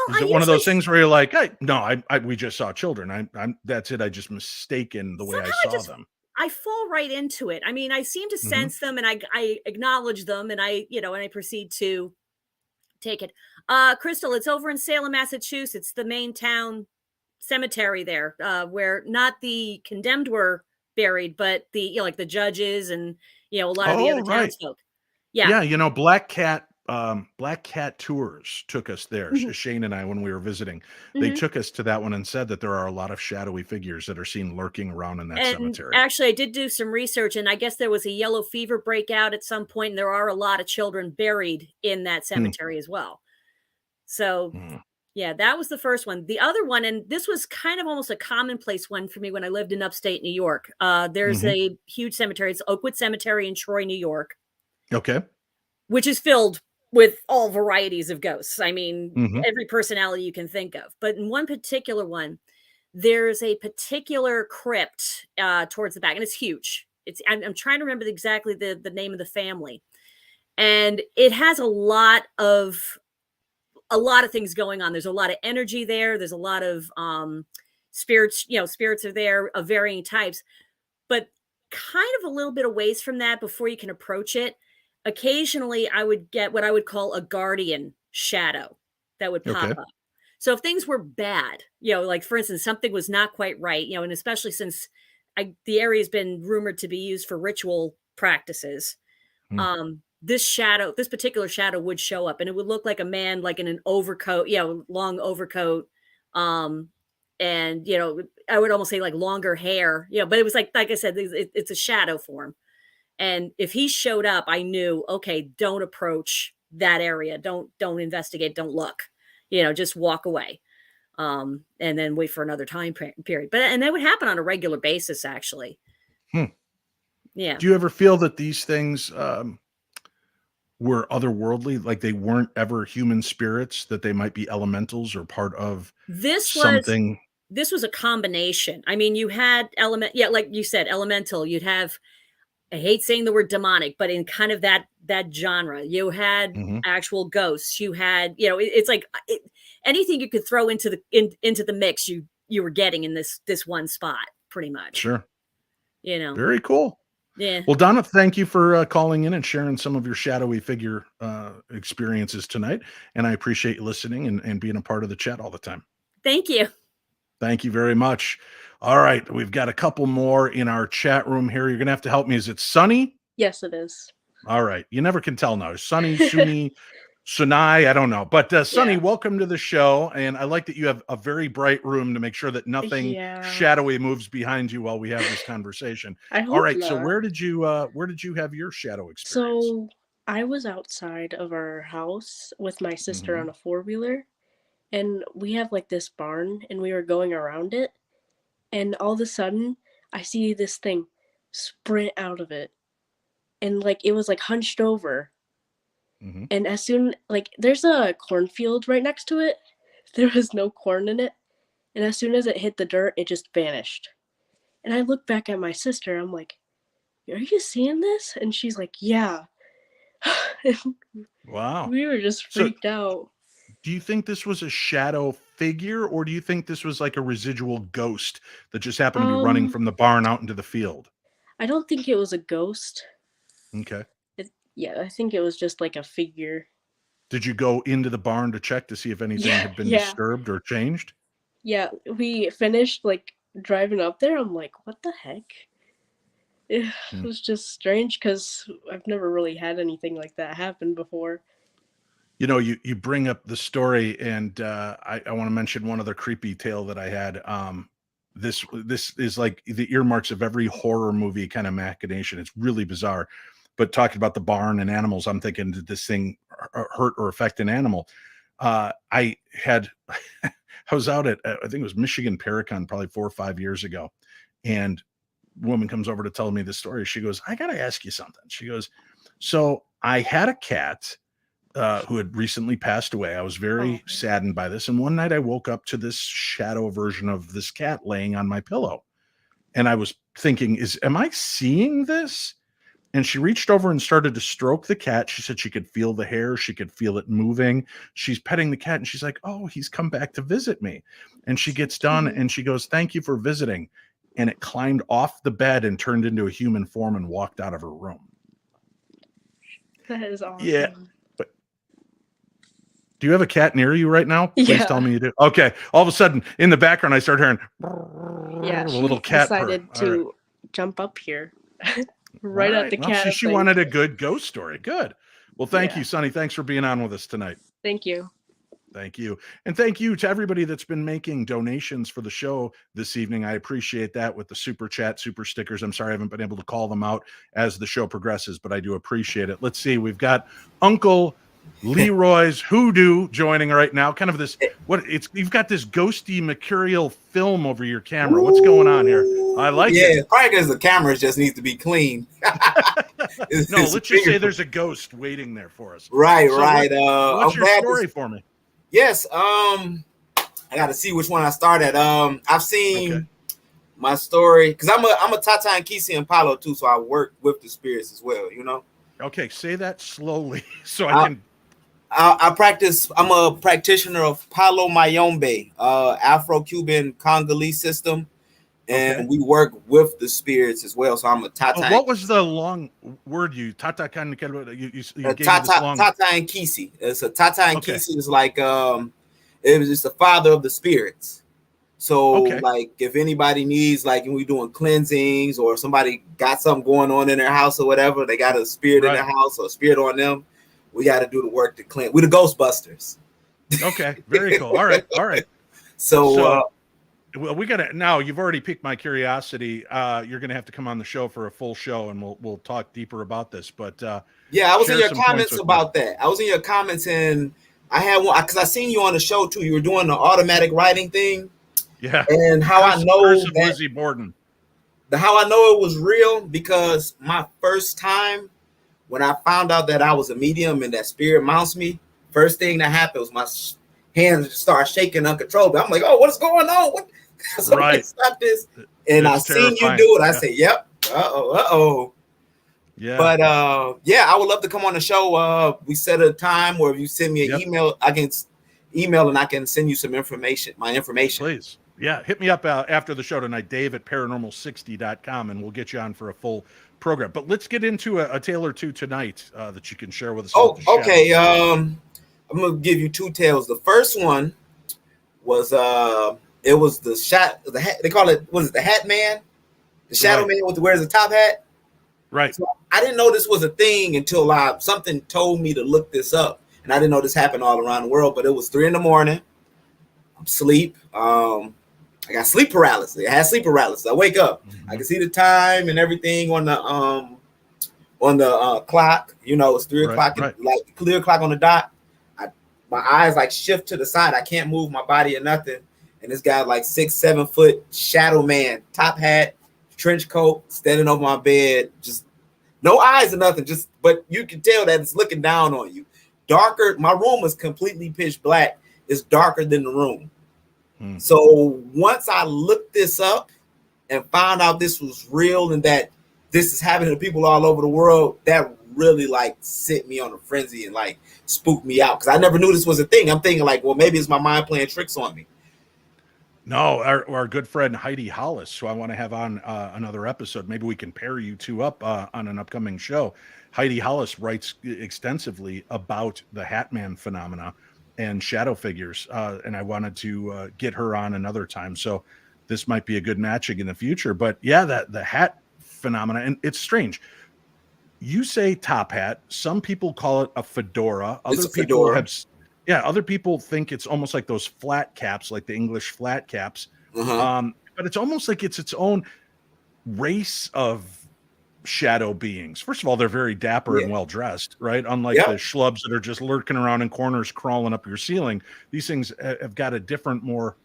is it one of those things where you're like, hey, no, we just saw children. I'm that's it. I just mistaken the way I saw them. I fall right into it. I mean, I seem to sense them, and I acknowledge them, and I proceed to take it. Crystal, it's over in Salem, Massachusetts, the main town cemetery there, where not the condemned were buried, but the like the judges and a lot of the other townsfolk. Yeah, Black Cat Tours took us there. Shane and I, when we were visiting, they took us to that one and said that there are a lot of shadowy figures that are seen lurking around in that cemetery. Actually, I did do some research, and I guess there was a yellow fever breakout at some point, and there are a lot of children buried in that cemetery as well. So, yeah, that was the first one. The other one, and this was kind of almost a commonplace one for me when I lived in upstate New York. There's a huge cemetery. It's Oakwood Cemetery in Troy, New York. Okay. Which is filled with all varieties of ghosts. I mean, every personality you can think of. But in one particular one, there's a particular crypt towards the back, and it's huge. I'm trying to remember exactly the name of the family. And it has a lot of things going on. There's a lot of energy there. There's a lot of spirits, spirits are there of varying types. But kind of a little bit of ways from that before you can approach it. Occasionally, I would get what I would call a guardian shadow that would pop up. So if things were bad, like for instance, something was not quite right, and especially since the area has been rumored to be used for ritual practices, this particular shadow would show up, and it would look like a man, like in an overcoat, long overcoat, and I would almost say like longer hair, but it was like I said, it's a shadow form. And if he showed up, I knew, okay, don't approach that area. Don't investigate. Don't look, just walk away. And then wait for another time period. And that would happen on a regular basis, actually. Yeah. Do you ever feel that these things were otherworldly, like they weren't ever human spirits, that they might be elementals or part of something? This was a combination. I mean, you had like you said, elemental. You'd have, I hate saying the word demonic, but in kind of that genre, you had actual ghosts. You had, it's like anything you could throw into the mix. You were getting in this one spot, pretty much. Sure. Very cool. Yeah. Well, Donna, thank you for calling in and sharing some of your shadowy figure experiences tonight. And I appreciate you listening and being a part of the chat all the time. Thank you. Thank you very much. All right. We've got a couple more in our chat room here. You're going to have to help me. Is it Sunny? Yes, it is. All right. You never can tell now. Sunny, Suni, Sunai, I don't know. But Sunny, welcome to the show. And I like that you have a very bright room to make sure that nothing shadowy moves behind you while we have this conversation. All right. So where did you have your shadow experience? So I was outside of our house with my sister on a 4-wheeler, and we have like this barn, and we were going around it, and all of a sudden I see this thing sprint out of it, and like it was like hunched over. And as soon, like, there's a cornfield right next to it. There was no corn in it. And as soon as it hit the dirt, it just vanished. And I look back at my sister. I'm like, are you seeing this? And she's like, yeah. Wow. We were just freaked out. Do you think this was a shadow figure, or do you think this was like a residual ghost that just happened to be running from the barn out into the field? I don't think it was a ghost. Okay. Yeah, I think it was just like a figure. Did you go into the barn to check to see if anything had been disturbed or changed? Yeah, we finished like driving up there. I'm like, what the heck? It was just strange because I've never really had anything like that happen before. You bring up the story, and I want to mention one other creepy tale that I had. This is like the earmarks of every horror movie kind of machination. It's really bizarre. But talking about the barn and animals, I'm thinking, did this thing hurt or affect an animal? I was out at, I think it was Michigan Paracon probably 4 or 5 years ago. And a woman comes over to tell me the story. She goes, I got to ask you something. She goes, so I had a cat who had recently passed away. I was very saddened by this. And one night I woke up to this shadow version of this cat laying on my pillow. And I was thinking, am I seeing this? And she reached over and started to stroke the cat. She said she could feel the hair. She could feel it moving. She's petting the cat, and she's like, oh, he's come back to visit me. And she gets done, and she goes, thank you for visiting. And it climbed off the bed and turned into a human form and walked out of her room. That is awesome. Yeah. But do you have a cat near you right now? Please tell me you do. Okay. All of a sudden, in the background, I start hearing a little cat decided to jump up here. Right at the cat. She wanted a good ghost story. Good. Well, thank you, Sunny. Thanks for being on with us tonight. Thank you. Thank you. And thank you to everybody that's been making donations for the show this evening. I appreciate that with the super chat, super stickers. I'm sorry I haven't been able to call them out as the show progresses, but I do appreciate it. Let's see. We've got Uncle Leroy's Hoodoo joining right now. Kind of this, you've got this ghosty mercurial film over your camera. What's going on here? I like it. Yeah, probably because the camera just needs to be clean. Let's just say there's a ghost waiting there for us. Right. What's your story for me? Yes. I got to see which one I start at. I've seen my story because I'm a Tata and Kisi and Palo too, so I work with the spirits as well. Okay, say that slowly so I can. I practice. I'm a practitioner of Palo Mayombe, Afro-Cuban Congolese system, and we work with the spirits as well. So I'm a Tata. What was the long word you Tata can you gave this long Tata and Kisi. It's a Tata and Kisi is like it was just the father of the spirits. So like if anybody needs, like when we're doing cleansings or somebody got something going on in their house or whatever, they got a spirit in their house or a spirit on them, we got to do the work to cleanse. We're the Ghostbusters. Okay, very cool. All right. So well, we got to now. You've already piqued my curiosity. You're going to have to come on the show for a full show, and we'll talk deeper about this. But I was in your comments about that. I was in your comments, and I had one because I seen you on the show too. You were doing the automatic writing thing. Yeah. And how I know that Lizzie Borden. How I know it was real because my first time when I found out that I was a medium and that spirit mounts me, first thing that happened was my hands start shaking uncontrollably. I'm like, oh, what's going on? What? Somebody stop this. And I seen you do it. I said, yep. Uh-oh. Yeah. But yeah, I would love to come on the show. We set a time where if you send me an email, I can email and I can send you some information, my information. Please. Yeah, hit me up after the show tonight, Dave at paranormal60.com, and we'll get you on for a full program. But let's get into a tale or two tonight that you can share with us. Oh, okay. I'm gonna give you two tales. The first one was it was the hat. They call it, was it the Hat Man, the Shadow Man with wears a top hat. Right. So I didn't know this was a thing until something told me to look this up, and I didn't know this happened all around the world. But it was 3 a.m. I'm asleep. I got sleep paralysis. I had sleep paralysis. I wake up. I can see the time and everything on the clock. You know, it's 3 o'clock, like clear clock on the dot. My eyes like shift to the side. I can't move my body or nothing. And this guy like 6-7 foot shadow man, top hat, trench coat, standing over my bed, just no eyes or nothing. But you can tell that it's looking down on you. Darker. My room was completely pitch black. It's darker than the room. So once I looked this up and found out this was real and that this is happening to people all over the world, that really like set me on a frenzy and like spooked me out because I never knew this was a thing. I'm thinking like, well, maybe it's my mind playing tricks on me. No, our good friend Heidi Hollis, who I want to have on another episode. Maybe we can pair you two up on an upcoming show. Heidi Hollis writes extensively about the Hat Man phenomena and shadow figures, and I wanted to get her on another time. So this might be a good matching in the future. But yeah, the hat phenomena, and it's strange. You say top hat. Some people call it a fedora. Other people have, other people think it's almost like those flat caps, like the English flat caps. But it's almost like it's its own race of shadow beings. First of all, they're very dapper and well dressed, right? Unlike the schlubs that are just lurking around in corners, crawling up your ceiling. These things have got a different, more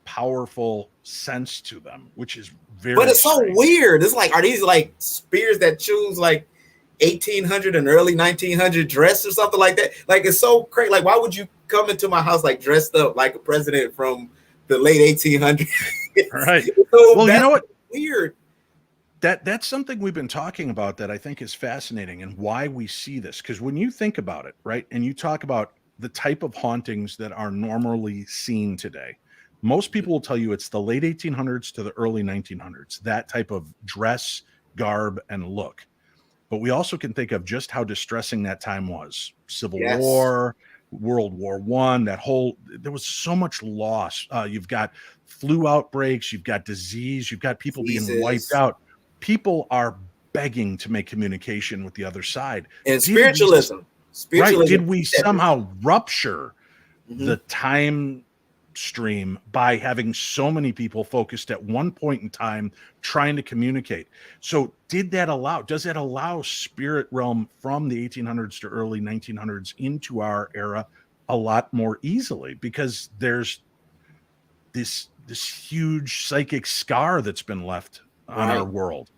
powerful sense to them, which is very. But it's so weird. It's like, are these like spirits that choose like 1800 and early 1900 dress or something like that? Like it's so crazy. Like, why would you come into my house like dressed up like a president from the late 1800s? Right. So well, you know what? Weird. That's something we've been talking about that I think is fascinating and why we see this. Because when you think about it, right, and you talk about the type of hauntings that are normally seen today, most people will tell you it's the late 1800s to the early 1900s, that type of dress, garb, and look. But we also can think of just how distressing that time was. Civil War, World War I, there was so much loss. You've got flu outbreaks, you've got disease, you've got people being wiped out. People are begging to make communication with the other side. And spiritualism. Right. Did we somehow rupture the time stream by having so many people focused at one point in time trying to communicate? So does that allow spirit realm from the 1800s to early 1900s into our era a lot more easily? Because there's this huge psychic scar that's been left on our world.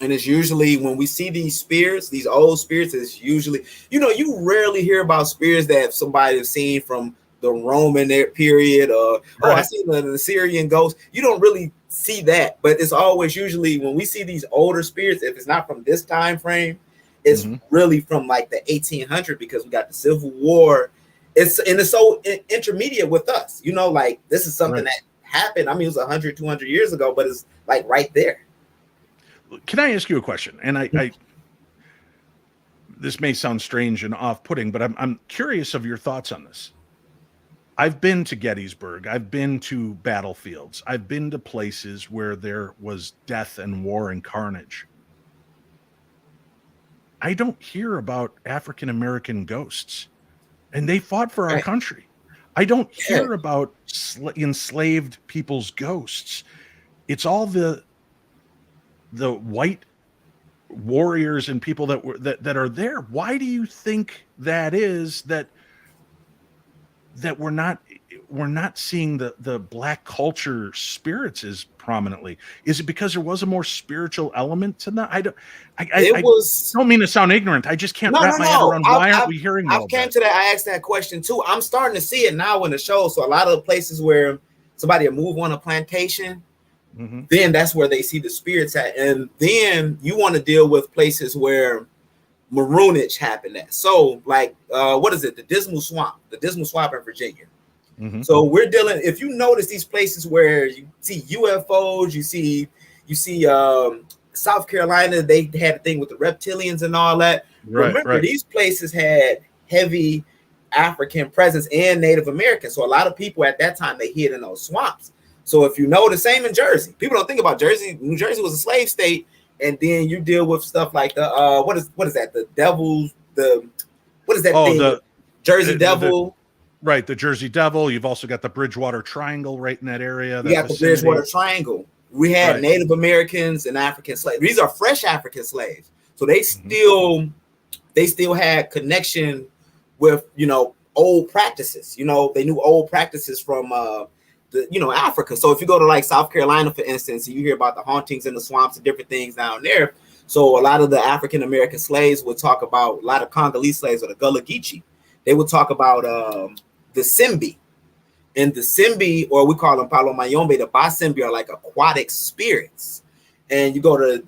And it's usually when we see these spirits, these old spirits, it's usually, you rarely hear about spirits that somebody has seen from the Roman period or I seen the Assyrian ghost. You don't really see that, but it's always usually when we see these older spirits, if it's not from this time frame, it's really from like the 1800s because we got the Civil War. It's so intermediate with us, like this is something that happened. I mean, it was 100, 200 years ago, but it's like right there. Can I ask you a question? And I this may sound strange and off-putting, but I'm curious of your thoughts on this. I've been to Gettysburg. I've been to battlefields. I've been to places where there was death and war and carnage. I don't hear about African-American ghosts, and they fought for our country. I don't hear about enslaved people's ghosts. It's all the white warriors and people that are there. Why do you think that is? That that we're not seeing the black culture spirits as prominently? Is it because there was a more spiritual element to that? I don't mean to sound ignorant. I just can't wrap my head around why aren't we hearing more. I came to that. I asked that question too. I'm starting to see it now in the show. So a lot of the places where somebody will move on a plantation, then that's where they see the spirits at. And then you want to deal with places where maroonage happened at. So like, what is it? The Dismal Swamp in Virginia. So we're dealing, if you notice these places where you see UFOs, you see South Carolina, they had a thing with the reptilians and all that. Remember, these places had heavy African presence and Native American. So a lot of people at that time, they hid in those swamps. So if you know, the same in Jersey. People don't think about Jersey. New Jersey was a slave state. And then you deal with stuff like the what is that? The Devils, what is that thing? Jersey Devil. Right, the Jersey Devil. You've also got the Bridgewater Triangle right in that area. We got the Bridgewater Triangle. We had Native Americans and African slaves. These are fresh African slaves. So they still had connection with, old practices. They knew old practices from Africa. So if you go to like South Carolina, for instance, you hear about the hauntings in the swamps and different things down there. So a lot of the African American slaves would talk about, a lot of Congolese slaves or the Gullah Geechee, they would talk about the Simbi. And the Simbi, or we call them Palo Mayombe, the Basimbi are like aquatic spirits. And you go to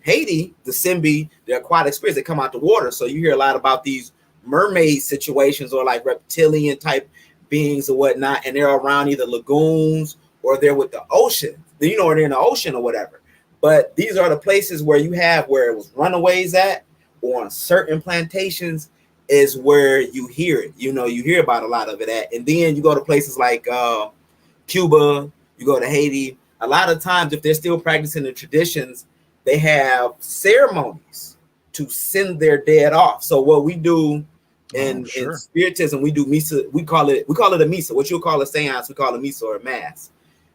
Haiti, the Simbi, the aquatic spirits, they come out the water. So you hear a lot about these mermaid situations or like reptilian type beings or whatnot, and they're around either lagoons or they're with the ocean, or they're in the ocean or whatever. But these are the places where it was runaways at, or on certain plantations is where you hear it. You hear about a lot of it at. And then you go to places like Cuba, you go to Haiti. A lot of times, if they're still practicing the traditions, they have ceremonies to send their dead off. So what we do in spiritism, we do misa. We call it a misa. What you'll call a seance, we call a misa or a mass.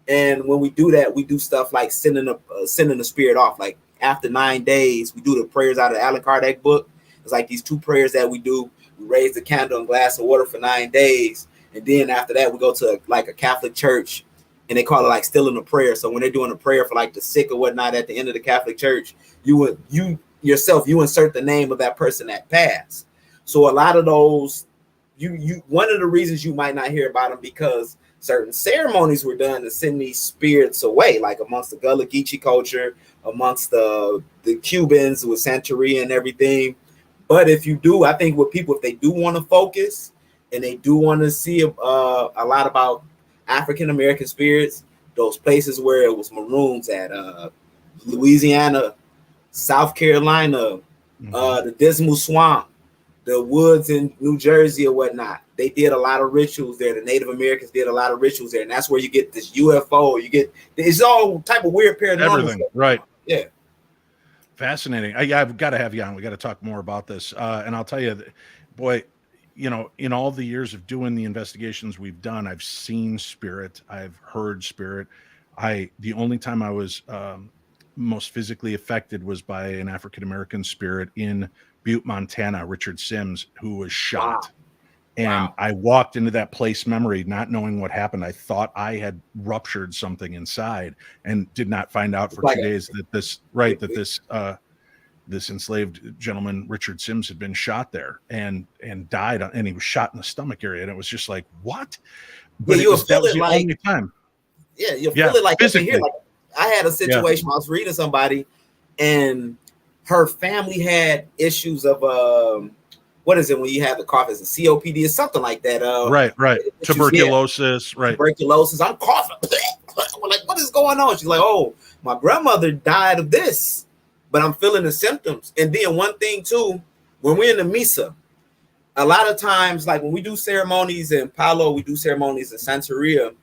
And when we do that, we do stuff like sending the spirit off. Like after 9 days, we do the prayers out of the Allan Kardec book. It's like these 2 prayers that we do. We raise the candle and glass of water for 9 days. And then after that, we go to like a Catholic church, and they call it like still in the prayer. So when they're doing a prayer for like the sick or whatnot at the end of the Catholic church, you insert the name of that person that passed. So a lot of those, one of the reasons you might not hear about them, because certain ceremonies were done to send these spirits away, like amongst the Gullah Geechee culture, amongst the Cubans with Santeria and everything. But if you do, I think with people, if they do want to focus and they do want to see a lot about African American spirits, those places where it was maroons at Louisiana, South Carolina, the Dismal Swamp, the woods in New Jersey or whatnot, they did a lot of rituals there. The Native Americans did a lot of rituals there, and that's where you get this UFO. It's all type of weird paranormal everything stuff. Right. Yeah. Fascinating. I've got to have you on. We got to talk more about this. And I'll tell you, boy, in all the years of doing the investigations we've done, I've seen spirit. I've heard spirit. The only time I was most physically affected was by an African-American spirit in Butte, Montana, Richard Sims, who was shot. Wow. And I walked into that place memory, not knowing what happened. I thought I had ruptured something inside, and did not find out for 2 days that this enslaved gentleman, Richard Sims, had been shot there and died, and he was shot in the stomach area. And it was just like, what? But yeah, that was the only time. Yeah, you feel it like here. Like I had a situation. I was reading somebody, and her family had issues of what is it when you have the cough? Is it COPD or something like that? Right. Tuberculosis, right. Tuberculosis. I'm coughing. We're like, what is going on? She's like, oh, my grandmother died of this, but I'm feeling the symptoms. And then one thing too, when we're in the Misa, a lot of times, like when we do ceremonies in Palo, we do ceremonies in Santeria.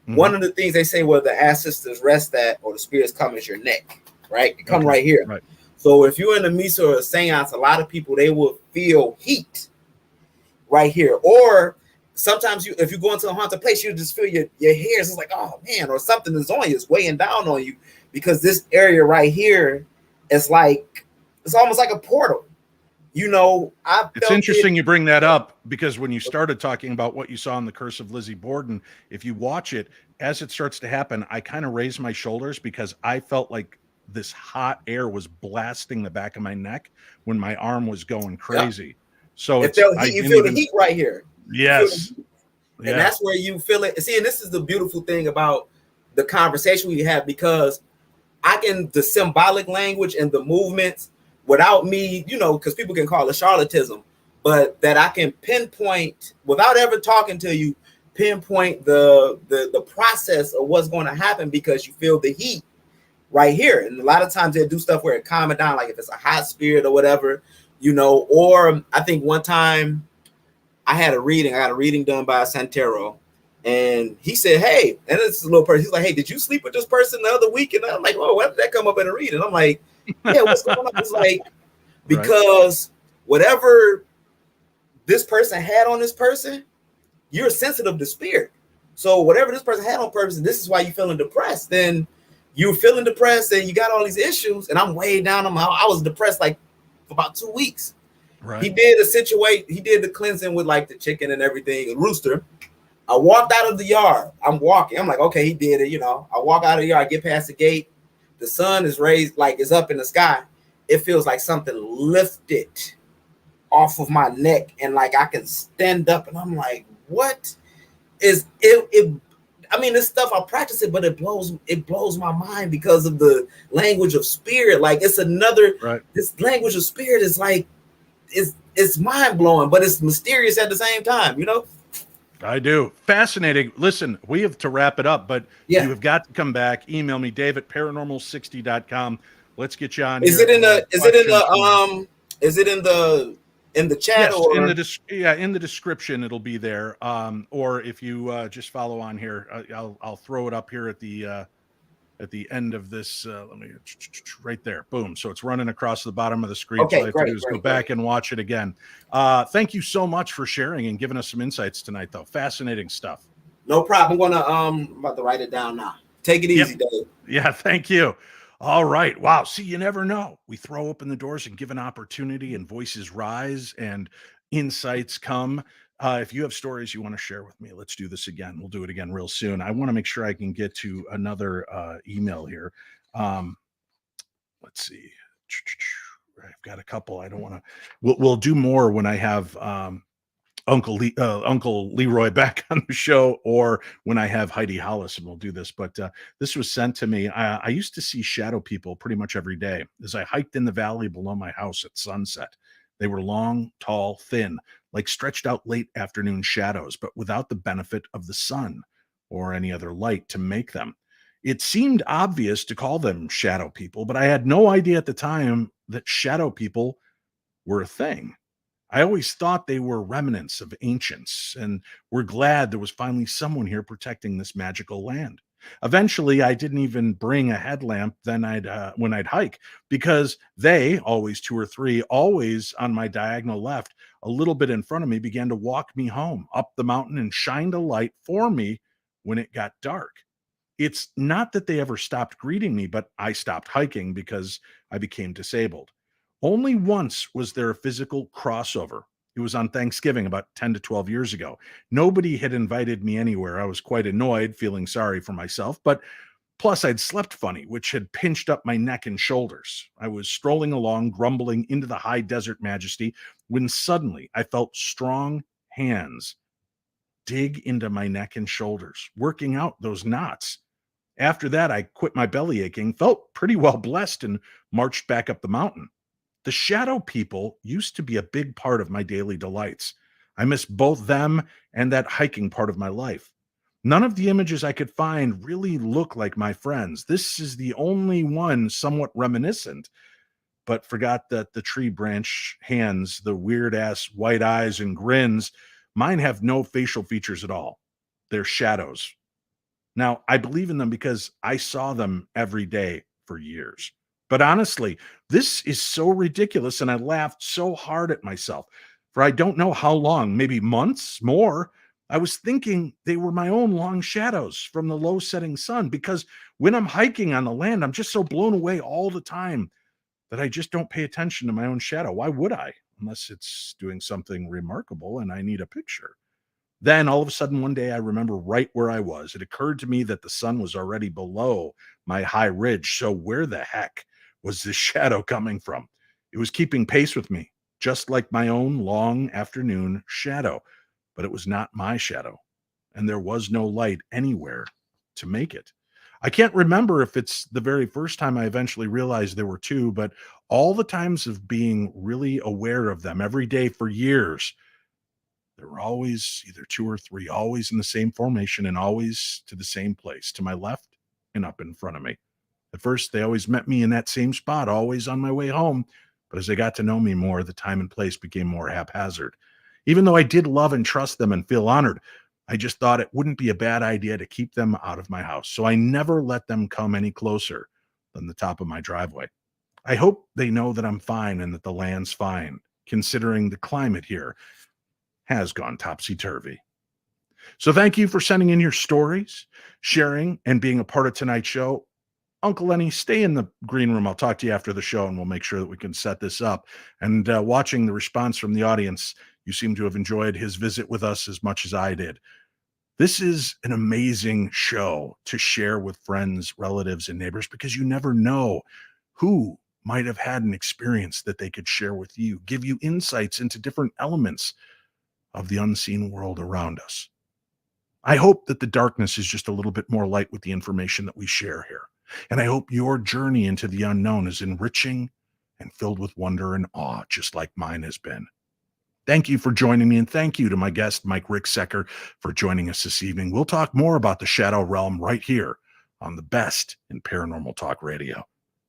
One of the things they say where the ancestors rest at, or the spirits come, is your neck, right? They come right here. Right. So if you're in a Misa or a seance, a lot of people, they will feel heat right here. Or sometimes if you go into a haunted place, you just feel your hairs. It's like, oh man, or something is on you. It's weighing down on you, because this area right here is like, it's almost like a portal. you know, I It's felt interesting you bring that up, because when you started talking about what you saw in The Curse of Lizzie Borden, if you watch it, as it starts to happen, I kind of raised my shoulders because I felt like this hot air was blasting the back of my neck when my arm was going crazy. So it felt heat. You feel the heat right here. Yes. And that's where you feel it. See, and this is the beautiful thing about the conversation we have, because the symbolic language and the movements, without me, you know, because people can call it charlatanism, but that I can pinpoint without ever talking to you, pinpoint the process of what's going to happen, because you feel the heat right here. And a lot of times they do stuff where it calm it down, like if it's a hot spirit or whatever, you know. Or I think one time I got a reading done by Santero, and he said, hey, and it's a little person, he's like, hey, did you sleep with this person the other week? And I'm like, oh, why did that come up in a reading? I'm like, yeah, what's going on? It's like, because whatever this person had on this person, you're sensitive to spirit. So whatever this person had on purpose, and this is why you're feeling depressed, then you're feeling depressed and you got all these issues. And I'm way down on I was depressed like for about 2 weeks. Right. He did the cleansing with like the chicken and everything, a rooster. I walked out of the yard. I'm walking. I'm like, okay, he did it. You know, I walk out of the yard, I get past the gate. The sun is raised, like it's up in the sky. It feels like something lifted off of my neck, and like I can stand up, and I'm like, what is it? I mean, this stuff, I practice it, but it blows my mind because of the language of spirit. Like it's another, this language of spirit is like, it's mind blowing, but it's mysterious at the same time, you know? I do. Fascinating. Listen, we have to wrap it up, but you have got to come back. Email me, dave@paranormal60.com. Let's get you on. Is it in the chat? Yes, or in the description it'll be there. Or if you just follow on here, I'll throw it up here at the end of this. Let me right there. Boom. So it's running across the bottom of the screen. Okay, so all I have to do is go back and watch it again. Thank you so much for sharing and giving us some insights tonight, though. Fascinating stuff. No problem. I'm about to write it down now. Take it easy, Dave. Yeah, thank you. All right. Wow. See, you never know. We throw open the doors and give an opportunity, and voices rise and insights come. If you have stories you want to share with me, let's do this again. We'll do it again real soon. I want to make sure I can get to another email here. Let's see. I've got a couple. I don't want to. We'll do more when I have Uncle Leroy back on the show, or when I have Heidi Hollis, and we'll do this. But this was sent to me. I used to see shadow people pretty much every day as I hiked in the valley below my house at sunset. They were long, tall, thin, like stretched out late afternoon shadows, but without the benefit of the sun or any other light to make them. It seemed obvious to call them shadow people, but I had no idea at the time that shadow people were a thing. I always thought they were remnants of ancients, and we're glad there was finally someone here protecting this magical land. Eventually, I didn't even bring a headlamp when I'd hike, because they, always 2 or 3, always on my diagonal left, a little bit in front of me, began to walk me home up the mountain and shined a light for me when it got dark. It's not that they ever stopped greeting me, but I stopped hiking because I became disabled. Only once was there a physical crossover. It was on Thanksgiving about 10 to 12 years ago. Nobody had invited me anywhere. I was quite annoyed, feeling sorry for myself, but plus I'd slept funny, which had pinched up my neck and shoulders. I was strolling along, grumbling into the high desert majesty, when suddenly I felt strong hands dig into my neck and shoulders, working out those knots. After that, I quit my belly aching, felt pretty well blessed, and marched back up the mountain. The shadow people used to be a big part of my daily delights. I miss both them and that hiking part of my life. None of the images I could find really look like my friends. This is the only one somewhat reminiscent, but forgot that the tree branch hands, the weird-ass white eyes and grins, mine have no facial features at all. They're shadows. Now, I believe in them because I saw them every day for years. But honestly, this is so ridiculous, and I laughed so hard at myself. For I don't know how long, maybe months more, I was thinking they were my own long shadows from the low setting sun, because when I'm hiking on the land, I'm just so blown away all the time that I just don't pay attention to my own shadow. Why would I? unless it's doing something remarkable and I need a picture. Then all of a sudden, one day, I remember right where I was. It occurred to me that the sun was already below my high ridge. So where the heck was this shadow coming from? It was keeping pace with me, just like my own long afternoon shadow, but it was not my shadow, and there was no light anywhere to make it. I can't remember if it's the very first time I eventually realized there were two, but all the times of being really aware of them every day for years, there were always either two or three, always in the same formation and always to the same place, to my left and up in front of me. At first, they always met me in that same spot, always on my way home. But as they got to know me more, the time and place became more haphazard. Even though I did love and trust them and feel honored, I just thought it wouldn't be a bad idea to keep them out of my house. So I never let them come any closer than the top of my driveway. I hope they know that I'm fine and that the land's fine, considering the climate here has gone topsy-turvy. So thank you for sending in your stories, sharing, and being a part of tonight's show. Uncle Lenny, stay in the green room. I'll talk to you after the show, and we'll make sure that we can set this up. And watching the response from the audience, you seem to have enjoyed his visit with us as much as I did. This is an amazing show to share with friends, relatives, and neighbors, because you never know who might have had an experience that they could share with you, give you insights into different elements of the unseen world around us. I hope that the darkness is just a little bit more light with the information that we share here. And I hope your journey into the unknown is enriching and filled with wonder and awe, just like mine has been. Thank you for joining me, and thank you to my guest, Mike Ricksecker, for joining us this evening. We'll talk more about the Shadow Realm right here on the best in Paranormal Talk Radio.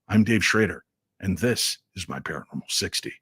I'm Dave Schrader, and this is my Paranormal 60.